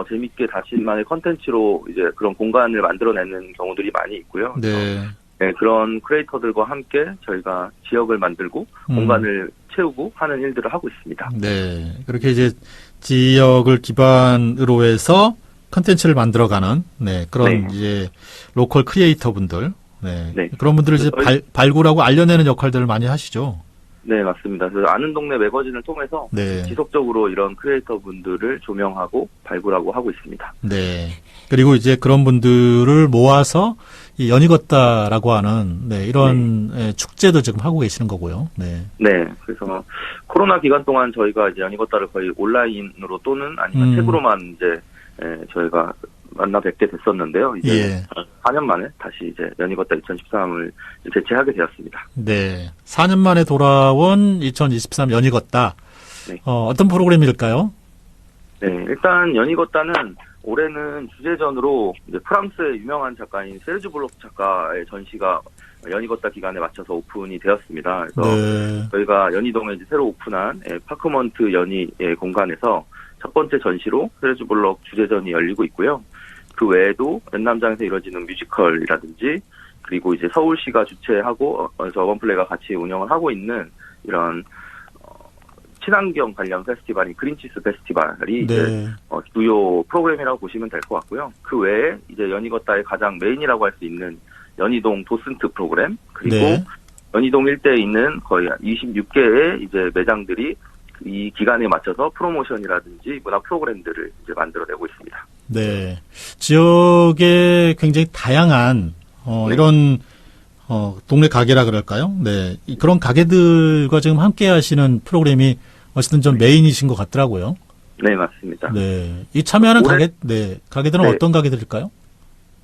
재밌게 자신만의 콘텐츠로 이제 그런 공간을 만들어내는 경우들이 많이 있고요. 네. 네, 그런 크리에이터들과 함께 저희가 지역을 만들고 공간을 채우고 하는 일들을 하고 있습니다. 네. 그렇게 이제 지역을 기반으로 해서 컨텐츠를 만들어가는 그런 네. 이제 로컬 크리에이터 분들, 네. 그런 분들을 이제 저희- 발굴하고 알려내는 역할들을 많이 하시죠. 네, 맞습니다. 그래서 아는 동네 매거진을 통해서 네. 지속적으로 이런 크리에이터 분들을 조명하고 발굴하고 하고 있습니다. 네. 그리고 이제 그런 분들을 모아서 이 연이 걷다라고 하는 이런 축제도 지금 하고 계시는 거고요. 네. 네, 그래서 코로나 기간 동안 저희가 이제 연희걷다를 거의 온라인으로 또는 아니면 책으로만 이제 저희가 만나 뵙게 됐었는데요. 이제 예. 4년 만에 다시 이제 연희걷다 2013을 개최하게 되었습니다. 네. 4년 만에 돌아온 2023 연이 걷다. 네. 어떤 프로그램일까요? 네, 일단 연희걷다는 올해는 주제전으로 이제 프랑스의 유명한 작가인 세르주 블록 작가의 전시가 연희걷다 기간에 맞춰서 오픈이 되었습니다. 그래서 네. 저희가 연희동에 이제 새로 오픈한 파크먼트 연희의 공간에서 첫 번째 전시로 세르주 블록 주제전이 열리고 있고요. 그 외에도 연남장에서 이루어지는 뮤지컬이라든지 그리고 이제 서울시가 주최하고 어반플레이가 같이 운영을 하고 있는 이런 친환경 관련 페스티벌인 그린치스 페스티벌이 네. 이제 주요 프로그램이라고 보시면 될 것 같고요. 그 외에 이제 연희걷다의 가장 메인이라고 할 수 있는 연희동 도슨트 프로그램 그리고 네. 연희동 일대에 있는 거의 26개의 이제 매장들이 이 기간에 맞춰서 프로모션이라든지 문화 프로그램들을 이제 만들어내고 있습니다. 네. 지역에 굉장히 다양한, 네. 이런, 동네 가게라 그럴까요? 네. 그런 가게들과 지금 함께 하시는 프로그램이 어쨌든 좀 메인이신 것 같더라고요. 네, 맞습니다. 네. 이 참여하는 올해- 가게들은 네. 어떤 가게들일까요?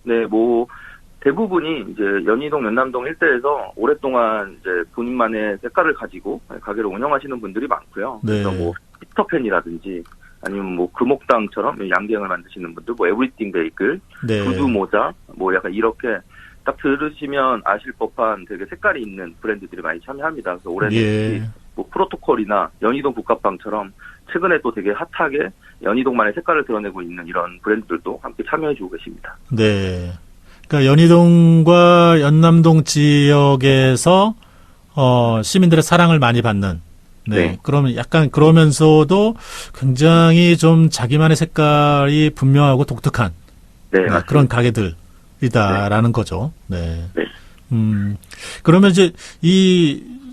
네, 뭐 대부분이 이제 연희동, 연남동 일대에서 오랫동안 이제 본인만의 색깔을 가지고 가게를 운영하시는 분들이 많고요. 네. 그래서 뭐 피터팬이라든지 아니면 뭐 금옥당처럼 양갱을 만드시는 분들, 뭐 에브리띵 베이글, 네. 구두 모자, 뭐 약간 이렇게 딱 들으시면 아실 법한 되게 색깔이 있는 브랜드들이 많이 참여합니다. 그래서 올해는 예. 특히 뭐 프로토콜이나 연희동 국밥빵처럼 최근에 또 되게 핫하게 연희동만의 색깔을 드러내고 있는 이런 브랜드들도 함께 참여해주고 계십니다. 네. 그러니까 연희동과 연남동 지역에서 시민들의 사랑을 많이 받는. 네. 네. 그러면 약간 그러면서도 굉장히 좀 자기만의 색깔이 분명하고 독특한 네, 네, 맞습니다. 그런 가게들이다라는 거죠. 네. 네. 그러면 이제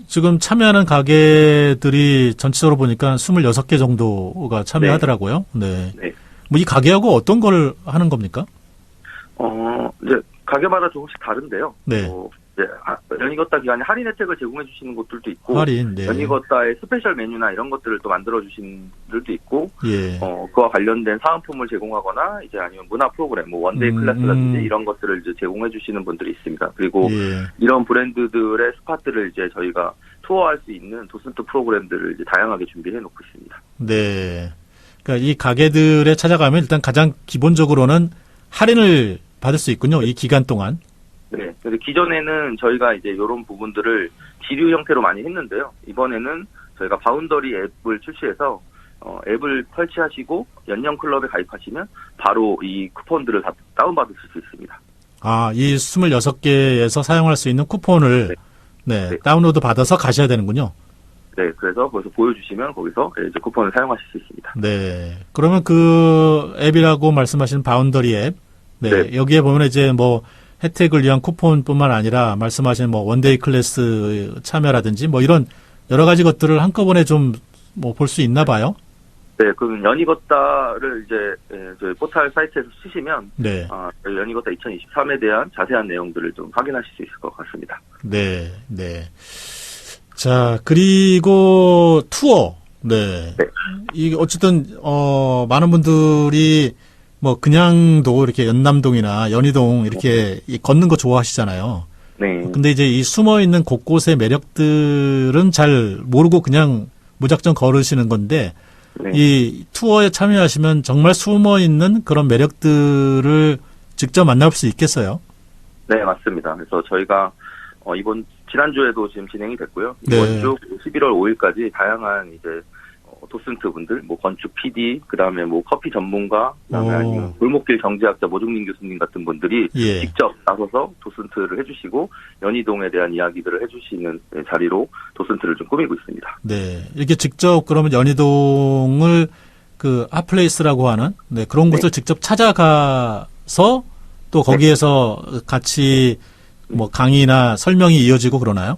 지금 참여하는 가게들이 전체적으로 보니까 26개 정도가 참여하더라고요. 네. 네. 뭐 이 가게하고 어떤 걸 하는 겁니까? 이제 가게마다 조금씩 다른데요. 네. 이제 연희걷다 기간에 할인 혜택을 제공해 주시는 곳들도 있고, 할인, 네. 연희걷다의 스페셜 메뉴나 이런 것들을 또 만들어 주신 분들도 있고, 예. 그와 관련된 사은품을 제공하거나 이제 아니면 문화 프로그램, 뭐 원데이 클래스라든지 이런 것들을 이제 제공해 주시는 분들이 있습니다. 그리고 예. 이런 브랜드들의 스팟들을 이제 저희가 투어할 수 있는 도슨트 프로그램들을 이제 다양하게 준비해 놓고 있습니다. 네. 그러니까 이 가게들에 찾아가면 일단 가장 기본적으로는 할인을 받을 수 있군요. 이 기간 동안. 네. 그래서 기존에는 저희가 이제 이런 부분들을 지류 형태로 많이 했는데요. 이번에는 저희가 바운더리 앱을 출시해서 앱을 설치하시고 연령 클럽에 가입하시면 바로 이 쿠폰들을 다 다운받으실 수 있습니다. 아, 이 26개에서 사용할 수 있는 쿠폰을 네, 네. 다운로드 받아서 가셔야 되는군요. 네. 그래서 거기서 보여주시면 거기서 이제 쿠폰을 사용하실 수 있습니다. 네. 그러면 그 앱이라고 말씀하신 바운더리 앱. 네. 네. 여기에 보면 이제 뭐 혜택을 위한 쿠폰뿐만 아니라 말씀하신 뭐 원데이 클래스 참여라든지 뭐 이런 여러 가지 것들을 한꺼번에 좀 뭐 볼 수 있나 봐요. 네. 그럼 연희걷다를 이제 저희 포털 사이트에서 쓰시면 네. 저희 연희걷다 2023에 대한 자세한 내용들을 좀 확인하실 수 있을 것 같습니다. 네. 네. 자, 그리고 투어. 네. 네. 이 어쨌든 많은 분들이 뭐 그냥도 이렇게 연남동이나 연희동 이렇게 이 걷는 거 좋아하시잖아요. 네. 근데 이제 이 숨어 있는 곳곳의 매력들은 잘 모르고 그냥 무작정 걸으시는 건데 네. 이 투어에 참여하시면 정말 숨어 있는 그런 매력들을 직접 만날 수 있겠어요. 네, 맞습니다. 그래서 저희가 지난주에도 지금 진행이 됐고요. 네. 이번 주 11월 5일까지 다양한 이제 도슨트 분들, 뭐 건축 PD, 그다음에 뭐 커피 전문가, 그다음에 아니면 골목길 경제학자 모종민 교수님 같은 분들이 예. 직접 나서서 도슨트를 해주시고 연희동에 대한 이야기들을 해주시는 자리로 도슨트를 좀 꾸미고 있습니다. 네. 이렇게 직접 그러면 연희동을 그 핫플레이스라고 하는 네, 그런 곳을 직접 찾아가서 또 거기에서 같이 뭐 강의나 설명이 이어지고 그러나요?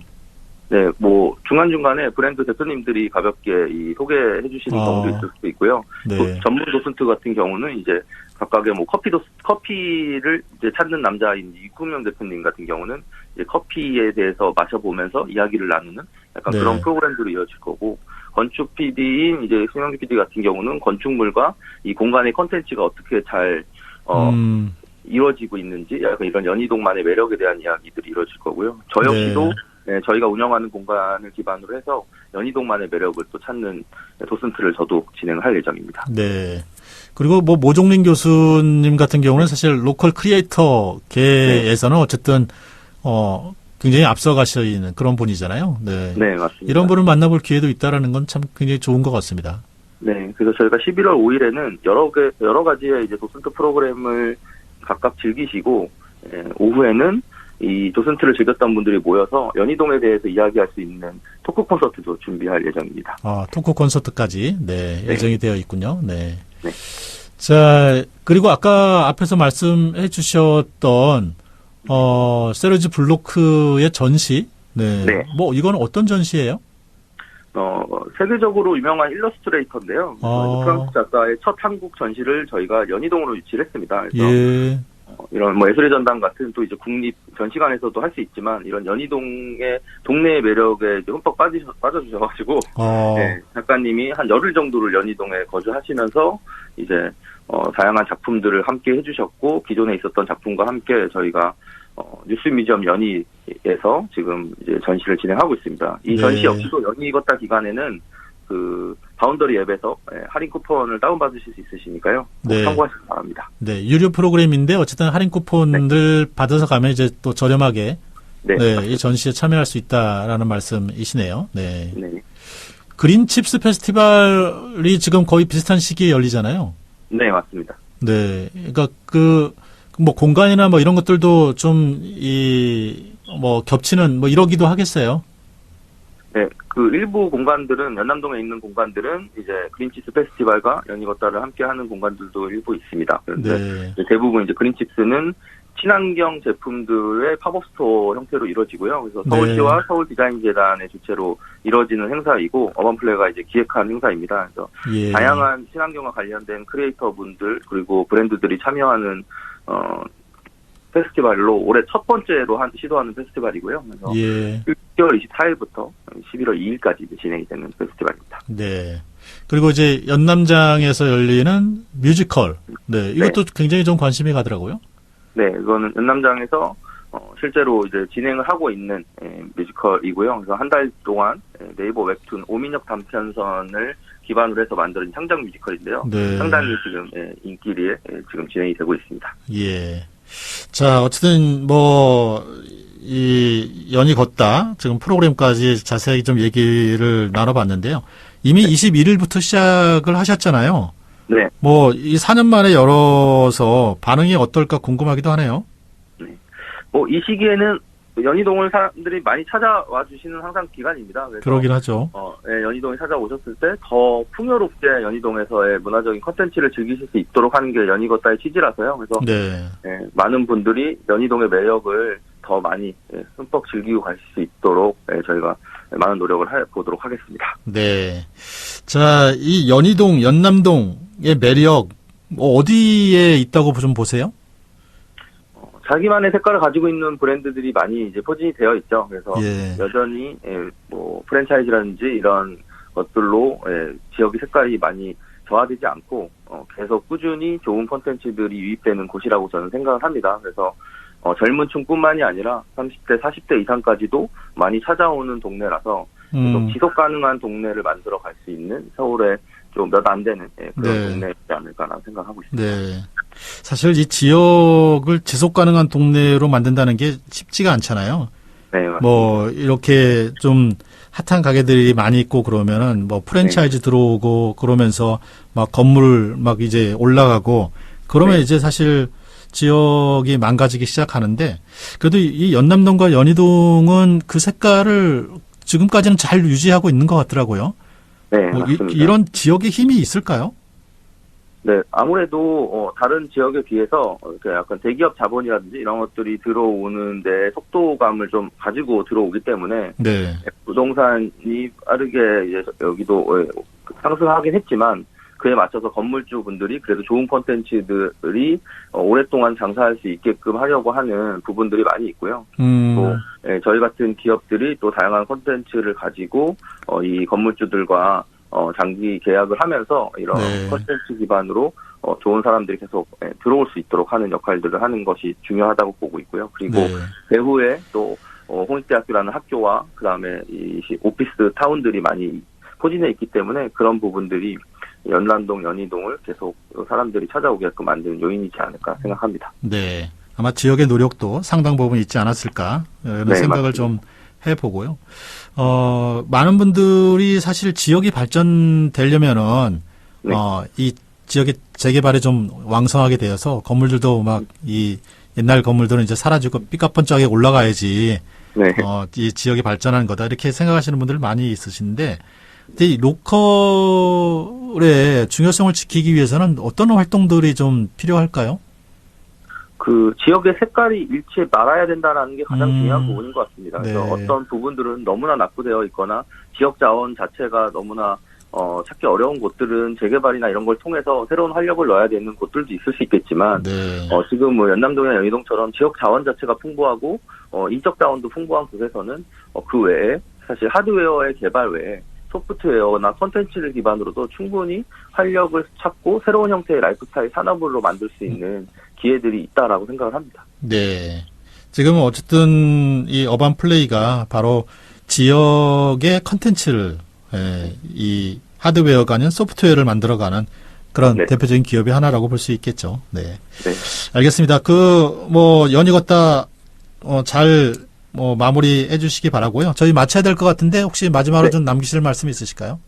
네, 뭐 중간중간에 브랜드 대표님들이 가볍게 소개해 주시는 경우도 있을 수도 있고요. 네. 또 전문 도슨트 같은 경우는 이제 각각의 뭐 커피를 이제 찾는 남자인 이구명 대표님 같은 경우는 이제 커피에 대해서 마셔보면서 이야기를 나누는 약간 네. 그런 프로그램들이 이어질 거고, 건축 PD인 이제 송영규 PD 같은 경우는 건축물과 이 공간의 컨텐츠가 어떻게 잘 이루어지고 있는지 약간 이런 연희동만의 매력에 대한 이야기들이 이루어질 거고요. 저 역시도 네, 저희가 운영하는 공간을 기반으로 해서 연희동만의 매력을 또 찾는 도슨트를 저도 진행을 할 예정입니다. 네. 그리고 뭐 모종민 교수님 같은 경우는 사실 로컬 크리에이터계에서는 어쨌든 굉장히 앞서가시는 그런 분이잖아요. 네. 네, 맞습니다. 이런 분을 만나볼 기회도 있다라는 건 참 굉장히 좋은 것 같습니다. 네, 그래서 저희가 11월 5일에는 여러 가지의 이제 도슨트 프로그램을 각각 즐기시고, 오후에는 이 도슨트를 즐겼던 분들이 모여서 연희동에 대해서 이야기할 수 있는 토크 콘서트도 준비할 예정입니다. 토크 콘서트까지 네, 예정이 되어 있군요. 네. 네. 자, 그리고 아까 앞에서 말씀해 주셨던 세르지 블로크의 전시. 네. 네. 뭐 이건 어떤 전시예요? 세계적으로 유명한 일러스트레이터인데요. 아. 프랑스 작가의 첫 한국 전시를 저희가 연희동으로 유치를 했습니다. 그래서 예. 이런 뭐 예술의 전당 같은 또 이제 국립 전시관에서도 할 수 있지만 이런 연희동의 동네의 매력에 이제 흠뻑 빠져주셔가지고 네, 작가님이 한 열흘 정도를 연희동에 거주하시면서 이제 다양한 작품들을 함께 해주셨고 기존에 있었던 작품과 함께 저희가 뉴스뮤지엄 연희에서 지금 이제 전시를 진행하고 있습니다. 이 네. 전시 역시도 연희 걷다 기간에는 그 바운더리 앱에서 할인 쿠폰을 다운받으실 수 있으시니까요. 꼭 네. 참고하시기 바랍니다. 네, 유료 프로그램인데 어쨌든 할인 쿠폰들 받아서 가면 이제 또 저렴하게 네. 이 전시에 참여할 수 있다라는 말씀이시네요. 네. 네. 그린칩스 페스티벌이 지금 거의 비슷한 시기에 열리잖아요. 네, 맞습니다. 네. 그러니까 뭐 공간이나 뭐 이런 것들도 좀 뭐 겹치는 뭐 이러기도 하겠어요. 네, 그 일부 공간들은 연남동에 있는 공간들은 이제 그린칩스 페스티벌과 연희걷다를 함께하는 공간들도 일부 있습니다. 그런데 네. 이제 대부분 이제 그린칩스는 친환경 제품들의 팝업 스토어 형태로 이루어지고요. 그래서 서울시와 네. 서울디자인재단의 주최로 이루어지는 행사이고 어반플레이가 이제 기획한 행사입니다. 그래서 예. 다양한 친환경과 관련된 크리에이터분들 그리고 브랜드들이 참여하는 페스티벌로 올해 첫 번째로 시도하는 페스티벌이고요. 그래서 예. 10월 24일부터 11월 2일까지 진행이 되는 페스티벌입니다. 네. 그리고 이제 연남장에서 열리는 뮤지컬. 네. 이것도 굉장히 좀 관심이 가더라고요. 네, 이거는 연남장에서 실제로 이제 진행을 하고 있는 뮤지컬이고요. 그래서 한 달 동안 네이버 웹툰 오민혁 단편선을 기반으로 해서 만든 창작 뮤지컬인데요. 네. 상당히 지금 인기리에 지금 진행이 되고 있습니다. 예. 자, 어쨌든 이 연이 걷다 지금 프로그램까지 자세히 좀 얘기를 나눠봤는데요. 이미 21일부터 시작을 하셨잖아요. 네. 뭐 이 4년 만에 열어서 반응이 어떨까 궁금하기도 하네요. 이 시기에는 연희동을 사람들이 많이 찾아와 주시는 항상 기간입니다. 그래서 그러긴 하죠. 연희동에 찾아오셨을 때 더 풍요롭게 연희동에서의 문화적인 컨텐츠를 즐기실 수 있도록 하는 게 연희걷다의 취지라서요. 그래서 네. 많은 분들이 연희동의 매력을 더 많이 흠뻑 즐기고 가실 수 있도록 저희가 많은 노력을 해보도록 하겠습니다. 네. 자, 이 연희동, 연남동의 매력 어디에 있다고 좀 보세요? 자기만의 색깔을 가지고 있는 브랜드들이 많이 이제 포진이 되어 있죠. 그래서 예. 여전히 뭐 프랜차이즈라든지 이런 것들로 지역의 색깔이 많이 저하되지 않고 계속 꾸준히 좋은 콘텐츠들이 유입되는 곳이라고 저는 생각을 합니다. 그래서 젊은 층뿐만이 아니라 30대, 40대 이상까지도 많이 찾아오는 동네라서 계속 지속 가능한 동네를 만들어 갈 수 있는 서울에 좀 몇 안 되는 그런 네. 동네이지 않을까라는 생각하고 있습니다. 네. 사실 이 지역을 지속 가능한 동네로 만든다는 게 쉽지가 않잖아요. 네, 맞습니다. 뭐 이렇게 좀 핫한 가게들이 많이 있고 그러면은 뭐 프랜차이즈 들어오고 그러면서 막 건물 막 이제 올라가고 그러면 네. 이제 사실 지역이 망가지기 시작하는데 그래도 이 연남동과 연희동은 그 색깔을 지금까지는 잘 유지하고 있는 것 같더라고요. 네, 뭐 맞습니다. 이런 지역의 힘이 있을까요? 네, 아무래도 다른 지역에 비해서 이렇게 약간 대기업 자본이라든지 이런 것들이 들어오는데 속도감을 좀 가지고 들어오기 때문에 네. 부동산이 빠르게 이제 여기도 상승하긴 했지만 그에 맞춰서 건물주분들이 그래도 좋은 콘텐츠들이 오랫동안 장사할 수 있게끔 하려고 하는 부분들이 많이 있고요. 또 저희 같은 기업들이 또 다양한 콘텐츠를 가지고 이 건물주들과 장기 계약을 하면서 이런 네. 콘텐츠 기반으로 좋은 사람들이 계속 들어올 수 있도록 하는 역할들을 하는 것이 중요하다고 보고 있고요. 그리고 네. 배후에 또 홍익대학교라는 학교와 그다음에 이 오피스 타운들이 많이 포진해 있기 때문에 그런 부분들이 연남동, 연희동을 계속 사람들이 찾아오게끔 만드는 요인이지 않을까 생각합니다. 네. 아마 지역의 노력도 상당 부분 있지 않았을까 이런 네, 생각을 맞습니다. 좀 해보고요. 많은 분들이 사실 지역이 발전되려면은 네. 이 지역의 재개발이 좀 왕성하게 되어서 건물들도 막 이 옛날 건물들은 이제 사라지고 삐까뻔쩍하게 올라가야지 네. 이 지역이 발전하는 거다 이렇게 생각하시는 분들 많이 있으신데 근데 이 로컬의 중요성을 지키기 위해서는 어떤 활동들이 좀 필요할까요? 그 지역의 색깔이 잃지 말아야 된다는 게 가장 중요한 부분인 것 같습니다. 그래서 네. 어떤 부분들은 너무나 낙후되어 있거나 지역 자원 자체가 너무나 찾기 어려운 곳들은 재개발이나 이런 걸 통해서 새로운 활력을 넣어야 되는 곳들도 있을 수 있겠지만 네. 지금 뭐 연남동이나 연희동처럼 지역 자원 자체가 풍부하고 인적 자원도 풍부한 곳에서는 그 외에 사실 하드웨어의 개발 외에 소프트웨어나 콘텐츠를 기반으로도 충분히 활력을 찾고 새로운 형태의 라이프스타일 산업으로 만들 수 있는 기회들이 있다라고 생각을 합니다. 네. 지금은 어쨌든 이 어반 플레이가 바로 지역의 컨텐츠를 이 하드웨어가 아닌 소프트웨어를 만들어가는 그런 네. 대표적인 기업이 하나라고 볼 수 있겠죠. 네. 네. 알겠습니다. 연이 걷다 잘 마무리해 주시기 바라고요. 저희 마쳐야 될 것 같은데 혹시 마지막으로 네. 좀 남기실 말씀 있으실까요?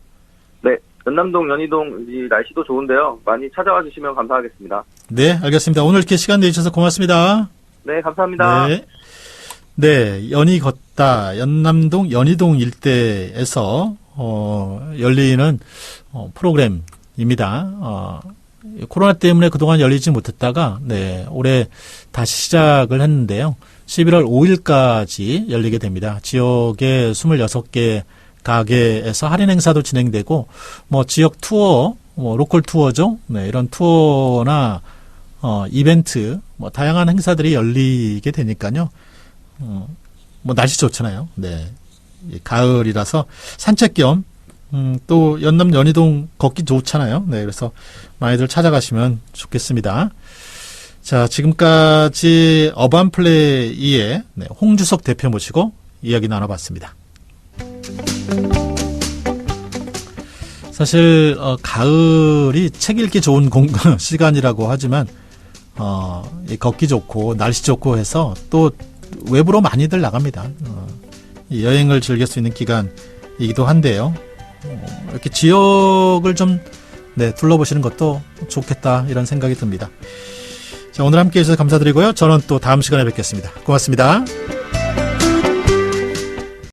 네. 연남동, 연희동 이 날씨도 좋은데요. 많이 찾아와 주시면 감사하겠습니다. 네, 알겠습니다. 오늘 이렇게 시간 내주셔서 고맙습니다. 네, 감사합니다. 네. 네, 연이 걷다 연남동 연희동 일대에서 열리는 프로그램입니다. 코로나 때문에 그동안 열리지 못했다가 올해 다시 시작을 했는데요. 11월 5일까지 열리게 됩니다. 지역의 26개 가게에서 할인 행사도 진행되고 지역 투어, 로컬 투어죠. 네, 이런 투어나 이벤트, 다양한 행사들이 열리게 되니까요. 날씨 좋잖아요. 네. 가을이라서 산책 겸, 또 연남 연희동 걷기 좋잖아요. 네. 그래서 많이들 찾아가시면 좋겠습니다. 자, 지금까지 어반 플레이의 홍주석 대표 모시고 이야기 나눠봤습니다. 사실, 가을이 책 읽기 좋은 시간이라고 하지만, 걷기 좋고, 날씨 좋고 해서 또 외부로 많이들 나갑니다. 여행을 즐길 수 있는 기간이기도 한데요. 이렇게 지역을 좀 둘러보시는 것도 좋겠다 이런 생각이 듭니다. 자, 오늘 함께 해주셔서 감사드리고요. 저는 또 다음 시간에 뵙겠습니다. 고맙습니다.